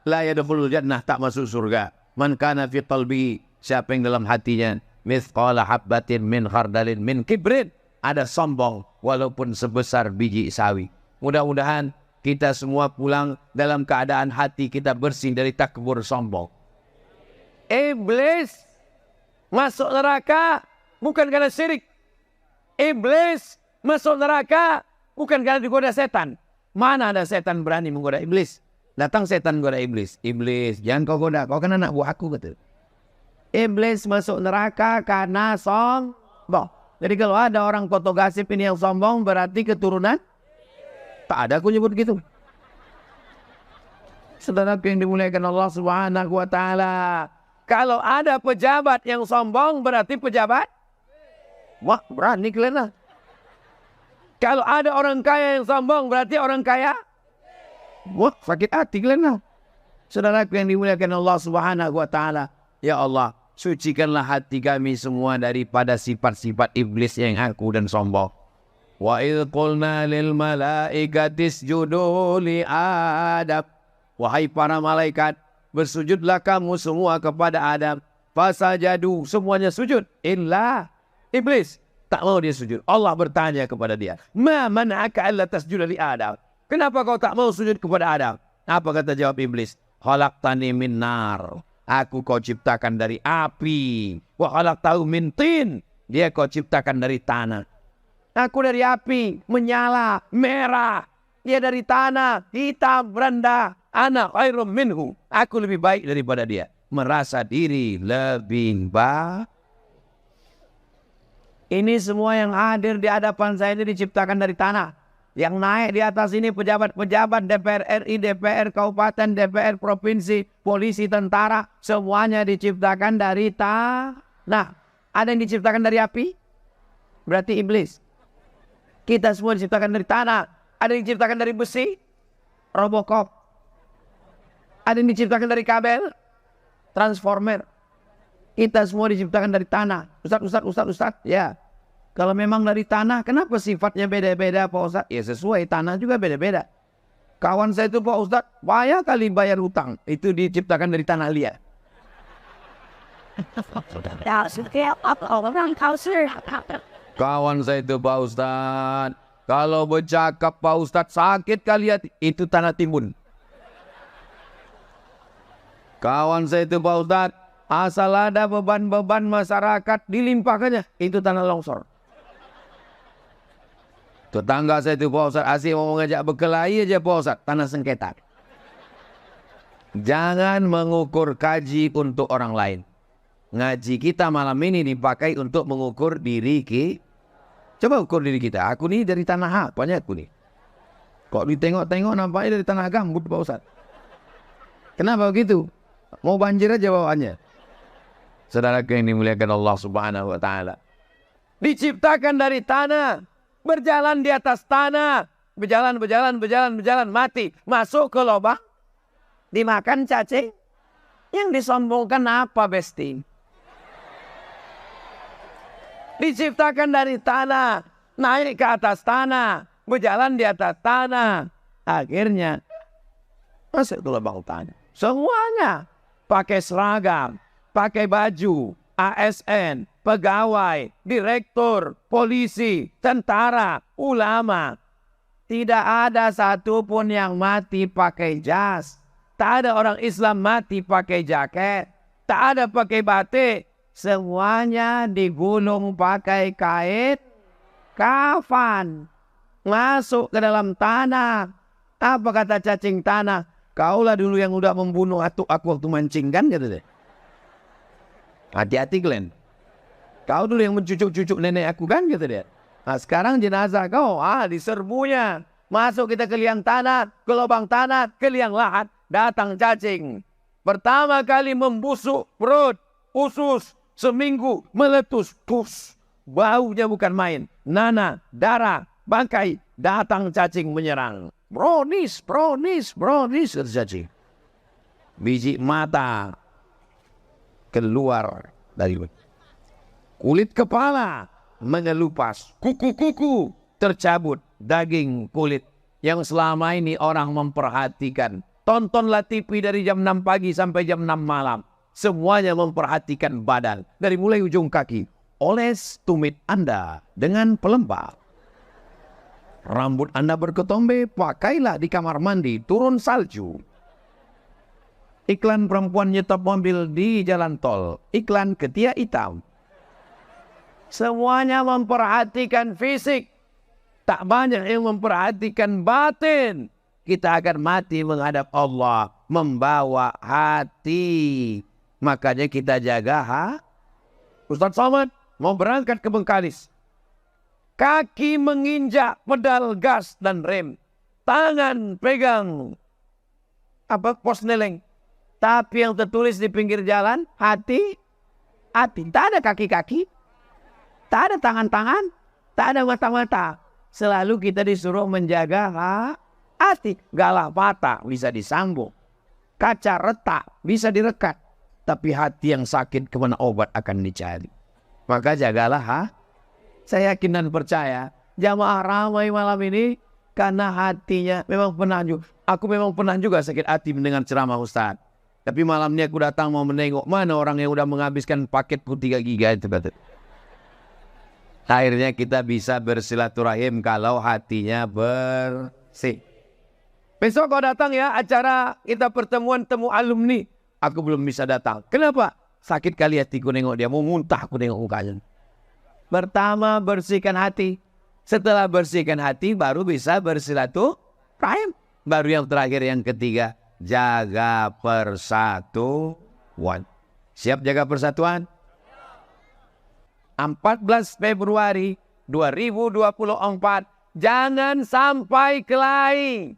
la yadkhulul jannah, tak masuk surga. Man kana fi qalbi, siapa yang dalam hatinya mithqala habbatin min khardalin min kibrin, ada sombong walaupun sebesar biji sawi. Mudah-mudahan kita semua pulang dalam keadaan hati kita bersih dari takbur sombong. Iblis masuk neraka bukan karena syirik. Iblis masuk neraka bukan karena digoda setan. Mana ada setan berani menggoda iblis? Datang setan goda iblis. Iblis, jangan kau goda, kau kan anak buah aku kata. Iblis masuk neraka karena sombong. Jadi kalau ada orang fotogasip ini yang sombong, berarti keturunan? Tak ada aku nyebut gitu. Saudaraku yang dimuliakan Allah Subhanahu wa taala, kalau ada pejabat yang sombong berarti pejabat wah berani kalian. Kalau ada orang kaya yang sombong berarti orang kaya wah sakit hati kalian. Saudaraku yang dimuliakan Allah Subhanahu wa taala, ya Allah, sucikanlah hati kami semua daripada sifat-sifat iblis yang aku dan sombong. Wa idh qulna lil malaikati isjudu li Adam. Wahai para malaikat, bersujudlah kamu semua kepada Adam. Fasajadu, semuanya sujud. Illa iblis, tak mau dia sujud. Allah bertanya kepada dia, ma mana'aka alla tasjuda li Adam? Kenapa kau tak mau sujud kepada Adam? Apa kata jawab iblis? Khalaqtani min nar. Aku kau ciptakan dari api. Wa khalaqtahu min tin. Dia kau ciptakan dari tanah. Aku dari api, menyala, merah. Dia dari tanah, hitam, rendah. Ana khairum minhu. Aku lebih baik daripada dia. Merasa diri lebih baik. Ini semua yang hadir di hadapan saya ini diciptakan dari tanah. Yang naik di atas ini pejabat-pejabat DPR RI, DPR Kabupaten, DPR Provinsi, polisi, tentara. Semuanya diciptakan dari tanah. Ada yang diciptakan dari api? Berarti iblis. Kita semua diciptakan dari tanah. Ada yang diciptakan dari besi? Robocop. Ada yang diciptakan dari kabel? Transformer. Kita semua diciptakan dari tanah. Ustaz. Ya. Kalau memang dari tanah, kenapa sifatnya beda-beda Pak Ustaz? Ya sesuai, tanah juga beda-beda. Kawan saya itu Pak Ustaz, banyak kali bayar hutang. Itu diciptakan dari tanah liat. Kawan saya itu Pak Ustaz, kalau bercakap Pak Ustaz sakit kali hati. Itu tanah timbun. Kawan saya itu Pak Ustaz, asal ada beban-beban masyarakat dilimpahkannya. Itu tanah longsor. Tetangga saya itu Pak Ustaz, asyik mau mengajak berkelahi aja Pak Ustaz. Tanah sengketa. Jangan mengukur kaji untuk orang lain. Ngaji kita malam ini dipakai untuk mengukur diri kita. Coba ukur diri kita. Aku nih dari tanah apanya aku nih? Kok ditengok-tengok nampaknya dari tanah gambut Pak Ustaz. Kenapa begitu? Mau banjir aja bawaannya. Saudara yang dimuliakan Allah Subhanahu wa taala. Diciptakan dari tanah, berjalan di atas tanah, berjalan, mati, masuk ke lubang, dimakan cacing. Yang disombongkan apa, Besti? Diciptakan dari tanah, naik ke atas tanah, berjalan di atas tanah. Akhirnya masuk ke lubang tanah. Semuanya pakai seragam, pakai baju, ASN, pegawai, direktur, polisi, tentara, ulama. Tidak ada satupun yang mati pakai jas. Tak ada orang Islam mati pakai jaket. Tak ada pakai batik. Semuanya digulung pakai kain kafan. Masuk ke dalam tanah. Apa kata cacing tanah? Kaulah dulu yang udah membunuh aku waktu mancing kan, kata dia. Hati-hati Glenn. Kau dulu yang mencucuk-cucuk nenek aku kan, kata dia. Nah sekarang jenazah kau, diserbunya. Masuk kita ke liang tanah, ke lubang tanah, ke liang lahat. Datang cacing. Pertama kali membusuk perut, usus, seminggu meletus. Pus. Baunya bukan main. Nanah, darah, bangkai. Datang cacing menyerang. Bronis, kata cacing. Biji mata keluar dari kulit kepala mengelupas, kuku-kuku tercabut, daging kulit yang selama ini orang memperhatikan. Tontonlah TV dari jam 6 pagi sampai jam 6 malam. Semuanya memperhatikan badan dari mulai ujung kaki. Oles tumit Anda dengan pelembab. Rambut Anda berketombe, pakailah di kamar mandi, turun salju. Iklan perempuan nyetop mobil di jalan tol. Iklan ketiak hitam. Semuanya memperhatikan fisik. Tak banyak yang memperhatikan batin. Kita akan mati menghadap Allah. Membawa hati. Makanya kita jaga Ustaz Somad mau berangkat ke Bengkalis. Kaki menginjak pedal gas dan rem. Tangan pegang pos neleng. Tapi yang tertulis di pinggir jalan, hati. Tak ada kaki-kaki, tak ada tangan-tangan, tak ada mata-mata. Selalu kita disuruh menjaga hati. Galah mata bisa disambung, kaca retak bisa direkat, tapi hati yang sakit kemana obat akan dicari. Maka jagalah Saya yakin dan percaya jamaah ramai malam ini karena hatinya memang pernah juga. Aku memang pernah juga sakit hati mendengar ceramah Ustaz. Tapi malamnya aku datang mau menengok mana orang yang udah menghabiskan paketku 3 giga itu. Akhirnya kita bisa bersilaturahim kalau hatinya bersih. Besok kau datang ya acara kita pertemuan temu alumni. Aku belum bisa datang. Kenapa? Sakit kali hatiku nengok dia. Mau muntah aku nengok mukanya. Pertama bersihkan hati. Setelah bersihkan hati baru bisa bersilaturahim. Baru yang terakhir yang ketiga. Jaga persatuan. Siap jaga persatuan? 14 Februari 2024. Jangan sampai kelahi.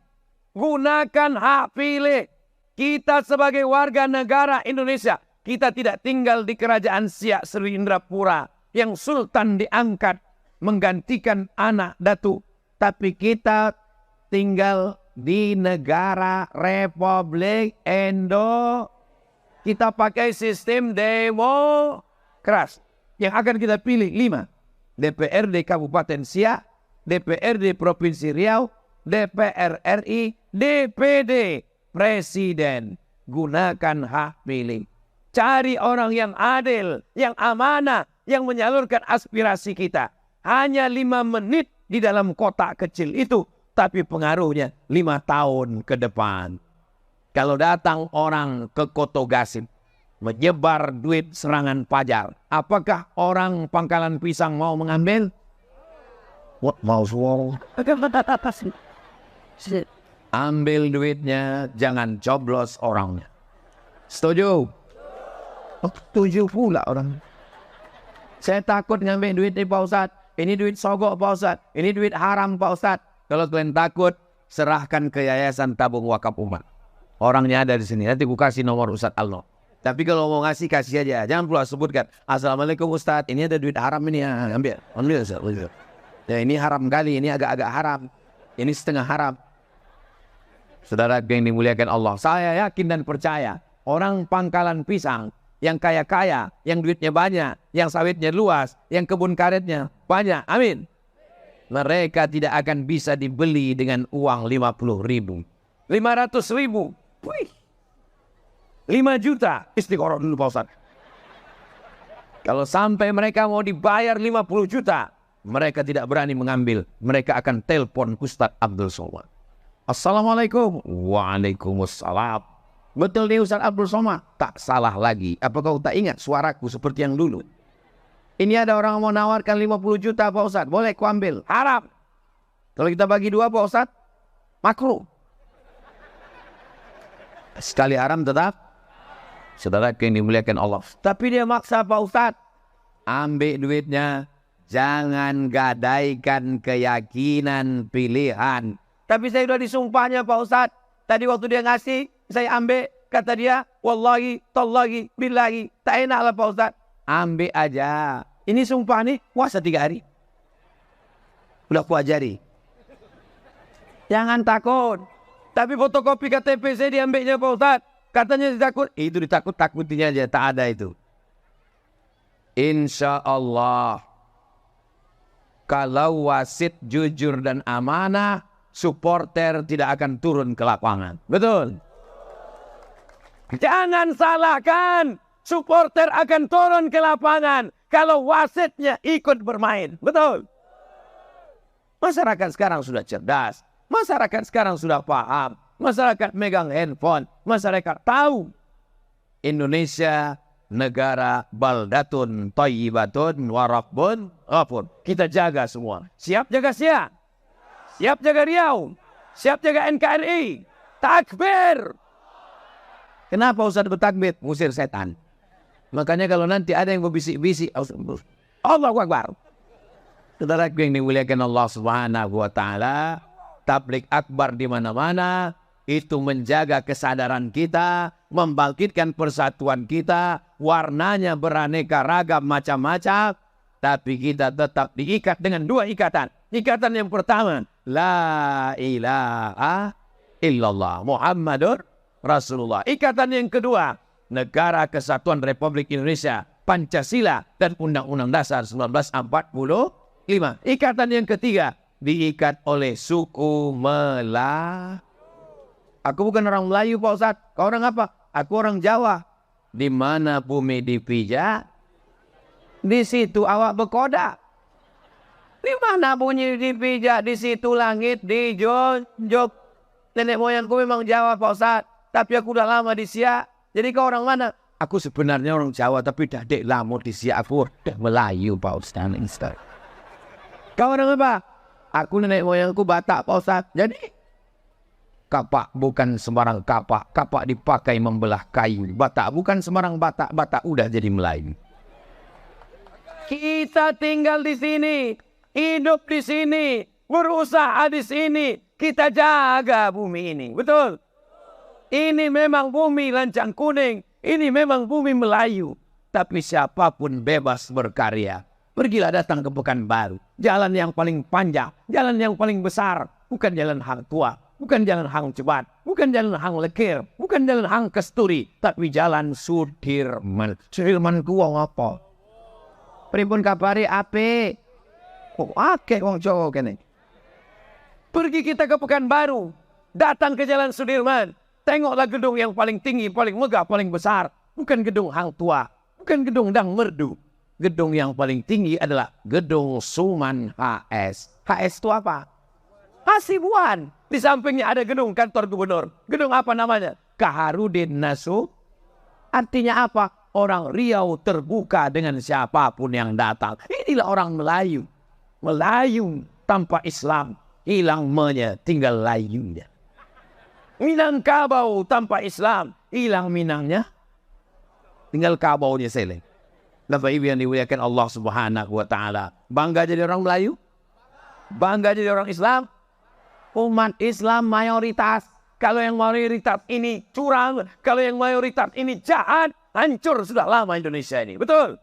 Gunakan hak pilih. Kita sebagai warga negara Indonesia. Kita tidak tinggal di kerajaan Siak Sri Indrapura. Yang sultan diangkat menggantikan anak datu. Tapi kita tinggal di negara Republik Kita pakai sistem demokrasi. Yang akan kita pilih 5. DPRD Kabupaten Siak, DPRD Provinsi Riau, DPR RI, DPD Presiden. Gunakan hak pilih. Cari orang yang adil, yang amanah, yang menyalurkan aspirasi kita. Hanya 5 menit di dalam kotak kecil itu. Tapi pengaruhnya 5 tahun ke depan. Kalau datang orang ke Koto Gasib, menyebar duit serangan pajar. Apakah orang Pangkalan Pisang mau mengambil? Mau semua. Ambil duitnya, jangan coblos orangnya. Setuju? Setuju pula orang. Saya takut ngambil duit ini Pak Ustadz. Ini duit sogok Pak Ustadz. Ini duit haram Pak Ustadz. Kalau kalian takut, serahkan ke Yayasan Tabung Wakaf Umat. Orangnya ada di sini. Nanti aku kasih nomor Ustadz Alno. Tapi kalau mau ngasih, kasih aja. Jangan pula sebutkan. Assalamualaikum Ustadz. Ini ada duit haram ini ya. Ambil Ustadz. Ya ini haram kali. Ini agak-agak haram. Ini setengah haram. Saudara yang dimuliakan Allah. Saya yakin dan percaya. Orang Pangkalan Pisang. Yang kaya-kaya. Yang duitnya banyak. Yang sawitnya luas. Yang kebun karetnya banyak. Amin. Mereka tidak akan bisa dibeli dengan uang 50.000. 500.000. Wih. 5 juta. Istiqoroh dulu Pak Ustadz. Kalau sampai mereka mau dibayar 50 juta. Mereka tidak berani mengambil. Mereka akan telepon Ustadz Abdul Somad. Assalamualaikum. Waalaikumsalam. Betul nih Ustadz Abdul Somad. Tak salah lagi. Apakah kau tak ingat suaraku seperti yang dulu? Ini ada orang mau nawarkan 50 juta Pak Ustadz. Boleh ku ambil. Haram. Kalau kita bagi 2 Pak Ustadz. Makruh. Sekali haram tetap. Saudara yang dimuliakan Allah. Tapi dia maksa Pak Ustadz. Ambil duitnya. Jangan gadaikan keyakinan pilihan. Tapi saya sudah disumpahnya Pak Ustadz. Tadi waktu dia ngasih. Saya ambil. Kata dia. Wallahi, tallahi, billahi. Tak enak lah Pak Ustadz. Ambil aja. Ini sumpah nih, puasa 3 hari. Udah ku ajari. Jangan takut. Tapi fotokopi KTP saya diambilnya Pak Ustadz. Katanya ditakut. Itu ditakut-takutinya aja. Tak ada itu. Insya Allah. Kalau wasit jujur dan amanah, supporter tidak akan turun ke lapangan. Betul. Jangan salahkan. Supporter akan turun ke lapangan kalau wasitnya ikut bermain. Betul. Masyarakat sekarang sudah cerdas. Masyarakat sekarang sudah paham. Masyarakat megang handphone. Masyarakat tahu. Indonesia negara baldatun thayyibatun wa rabbun ghafur. Kita jaga semua. Siap jaga Siak. Siap jaga Riau. Siap jaga NKRI. Takbir. Kenapa Ustaz bertakbir? Musir setan. Makanya kalau nanti ada yang berbisik-bisik, Allahu Akbar. Saudara yang dimuliakan Allah Subhanahu wa taala, tablik akbar di mana-mana, itu menjaga kesadaran kita, membangkitkan persatuan kita, warnanya beraneka ragam macam-macam, tapi kita tetap diikat dengan dua ikatan. Ikatan yang pertama, la ilaha illallah Muhammadur Rasulullah. Ikatan yang kedua, Negara Kesatuan Republik Indonesia, Pancasila dan Undang-Undang Dasar 1945. Ikatan yang ketiga, diikat oleh suku Melayu. Aku bukan orang Melayu, Pak Ustadz. Kau orang apa? Aku orang Jawa. Di mana bumi dipijak, di situ awak berkodak. Di mana bumi dipijak, di situ langit dijunjung. Nenek moyangku memang Jawa, Pak Ustadz. Tapi aku udah lama di Siak. Jadi kau orang mana? Aku sebenarnya orang Jawa, tapi dah dek lama di Siak. Aku udah Melayu, Pak Ustadz. Kau orang apa? Aku nenek moyangku Batak, Pak Ustadz. Jadi kapak bukan sembarang kapak. Kapak dipakai membelah kayu. Batak bukan sembarang Batak. Batak udah jadi Melayu. Kita tinggal di sini, hidup di sini, berusaha di sini. Kita jaga bumi ini. Betul? Ini memang bumi lancang kuning. Ini memang bumi Melayu. Tapi siapapun bebas berkarya. Pergilah datang ke Pekanbaru. Jalan yang paling panjang. Jalan yang paling besar. Bukan jalan Hang Tua. Bukan jalan Hang Jebat, bukan jalan Hang Lekir, bukan jalan Hang Kesturi, tapi jalan Sudirman. Sudirman kuwong apa? Pripun kabare ape? Kok akeh wong Jawa kene. Pergi kita ke Pekanbaru, datang ke jalan Sudirman, tengoklah gedung yang paling tinggi, paling megah, paling besar. Bukan gedung Hang Tua, bukan gedung Dang Merdu. Gedung yang paling tinggi adalah gedung Suman HS. HS itu apa? Hasibuan. Di sampingnya ada gedung kantor gubernur. Gedung apa namanya? Kaharudin Nasu. Artinya apa? Orang Riau terbuka dengan siapapun yang datang. Inilah orang Melayu. Melayu tanpa Islam. Hilang menye, tinggal layunya. Minangkabau tanpa Islam. Hilang minangnya. Tinggal kabaunya seleng. Bapak Ibu yang dimuliakan Allah Subhanahu wa Ta'ala. Bangga jadi orang Melayu? Bangga jadi orang Islam? Umat Islam mayoritas. Kalau yang mayoritas ini curang, kalau yang mayoritas ini jahat, hancur sudah lama Indonesia ini. Betul?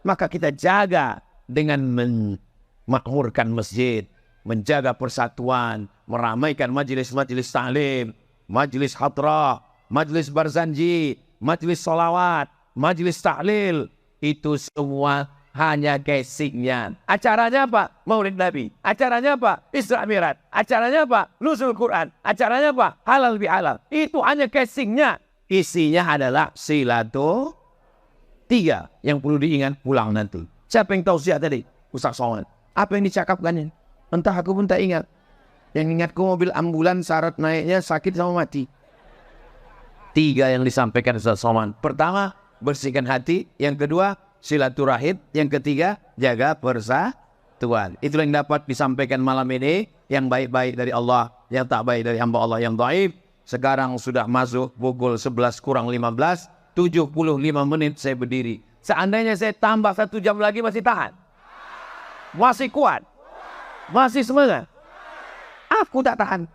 Maka kita jaga dengan memakmurkan masjid, menjaga persatuan, meramaikan majelis-majelis ta'lim, majelis hadrah, majelis barzanji, majelis salawat, majelis tahlil. Itu semua hanya casingnya. Acaranya apa? Maulid Nabi. Acaranya apa? Isra Mi'raj. Acaranya apa? Nuzul Quran. Acaranya apa? Halal bihalal. Itu hanya casingnya. Isinya adalah silatu tiga yang perlu diingat pulang nanti. Siapa yang tahu siapa tadi? Ustaz Somad. Apa yang dicakapkannya? Entah, aku pun tak ingat. Yang ingatku mobil ambulans syarat naiknya sakit sama mati. Tiga yang disampaikan Ustaz Somad. Pertama, bersihkan hati. Yang kedua, silaturahim. Yang ketiga, jaga persatuan. Itulah yang dapat disampaikan malam ini. Yang baik-baik dari Allah, yang tak baik dari hamba Allah yang dhaif. Sekarang sudah masuk pukul 11 kurang 15. 75 menit saya berdiri. Seandainya saya tambah 1 jam lagi, masih tahan? Masih kuat? Masih semangat? Aku tak tahan.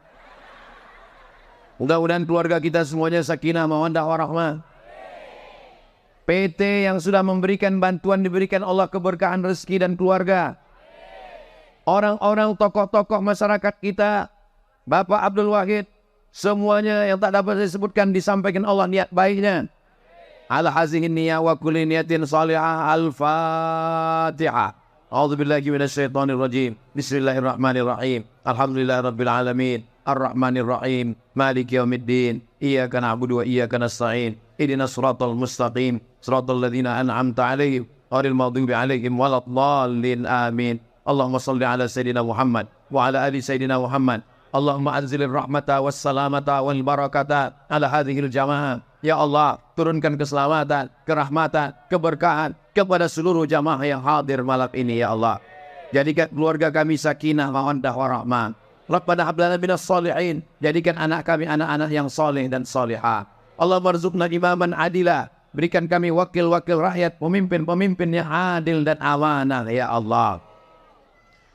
Mudah-mudahan keluarga kita semuanya sakinah, mawaddah, warahmah. PT yang sudah memberikan bantuan diberikan Allah keberkahan rezeki dan keluarga. Orang-orang tokoh-tokoh masyarakat kita, Bapak Abdul Wahid, semuanya yang tak dapat saya sebutkan disampaikan Allah niat baiknya. Ala hazihin niyah wa kulli niyatin salihah. Al-Fatihah. A'udzubillahi minasyaitonir rajim. Bismillahirrahmanirrahim. Alhamdulillahirabbil alamin. Ar-Rahmanir-Rahim. Maliki yaumiddin. Iyyaka na'budu wa iyyaka nasta'in. Ihdinas siratal mustaqim. Siratal ladzina an'amta 'alaihim ghairil maghdubi 'alaihim waladdallin. Amin. Allahumma shalli ala sayyidina Muhammad wa ala ali sayyidina Muhammad. Allahumma anzilir rahmata was salamata wal barakata ala hadhil jamaah. Ya Allah, turunkan keselamatan, kerahmatan, keberkahan kepada seluruh jamaah yang hadir malam ini ya Allah. Jadikan keluarga kami sakinah, mawaddah, warahmah. Rabbana hab lana minas shalihin. Jadikan anak kami anak-anak yang saleh dan salihah. Allah marzuqna imaman adila. Berikan kami wakil-wakil rakyat, pemimpin-pemimpin yang adil dan amanah ya Allah.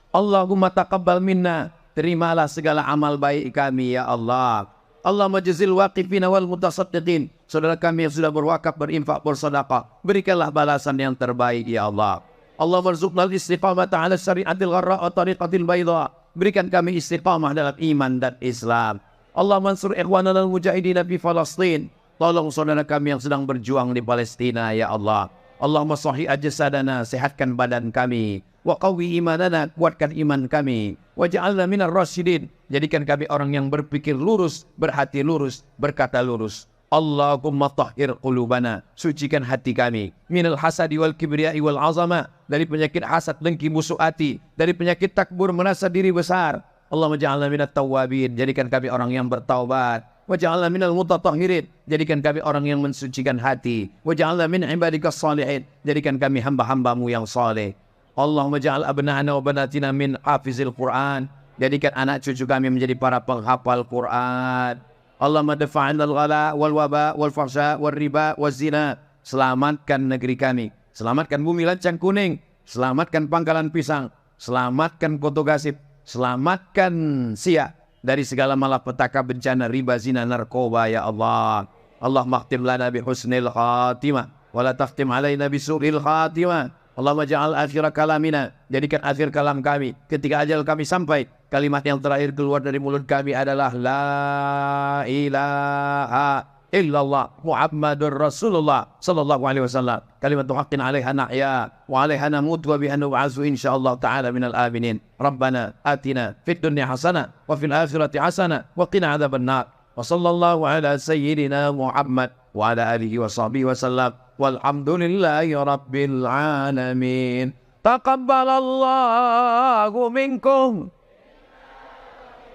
Allahumma taqabbal minna. Terimalah segala amal baik kami ya Allah. Allahumma jazil waqifina wal mutasaddiqin. Saudara kami yang sudah berwakaf, berinfak, bersedekah, berikanlah balasan yang terbaik ya Allah. Allahumma rzuqnal istiqamata ala syari'atil gharra wa tariqatil bayda. Berikan kami istiqamah dalam iman dan Islam. Allahumma ansur ikhwanana al-mujahidina fi Palestin. Tolong saudara kami yang sedang berjuang di Palestina ya Allah. Allahumma sahih ajsadana, sehatkan badan kami. Wa qawwi imanana, kuatkan iman kami. Waj'alna minar rasyidin, jadikan kami orang yang berpikir lurus, berhati lurus, berkata lurus. Allahumma tahhir qulubana, sucikan hati kami. Minal hasadi wal kibriyai wal azama, dari penyakit hasad, dengki, musuh hati, dari penyakit takbur, merasa diri besar. Allahumma ja'alna minat tawwabin, jadikan kami orang yang bertaubat. Waj'alna minal mutatahhirin, jadikan kami orang yang mensucikan hati. Waj'alna min ibadikas salihin, jadikan kami hamba-hambamu yang saleh. Allahumma ja'al abna'ana wa banatina min hafizil Qur'an, jadikan anak cucu kami menjadi para penghafal Qur'an. Allahumma dafa'anal ghala wal waba wal fahsya wal riba wal zina, selamatkan negeri kami, selamatkan bumi lancang kuning, selamatkan Pangkalan Pisang, selamatkan Koto Gasip, selamatkan Siak dari segala malapetaka, bencana, riba, zina, narkoba ya Allah. Allahumma khtim lana bi husnil khatimah wa la takhtim alaina bi su'il khatimah. Allahumma ja'al akhir kalamina, jadikan akhir kalam kami ketika ajal kami sampai, kalimat yang terakhir keluar dari mulut kami adalah la ilaha illallah Muhammadur Rasulullah sallallahu alaihi wasallam. Kalimatu haqqin 'alaiha nahya wa 'alaiha namut wa biha nub'atsu insyaallah ta'ala minal aminin. Rabbana atina fid dunya hasanah wa fil akhirati hasanah wa qina adzabannar. Wa sallallahu ala sayyidina Muhammad wa ala alihi wa sahbihi wasallam. Walhamdulillahi rabbil alamin. Taqabbalallahu minkum.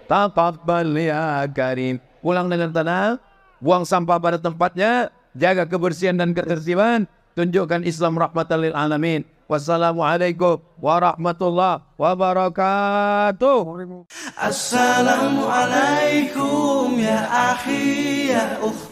Taqabbal ya karim. Ulang dengan tenang. Buang sampah pada tempatnya. Jaga kebersihan dan ketertiban. Tunjukkan Islam rahmatan lil alamin. Wassalamualaikum warahmatullahi wabarakatuh. Assalamualaikum ya akhi ya ukhti.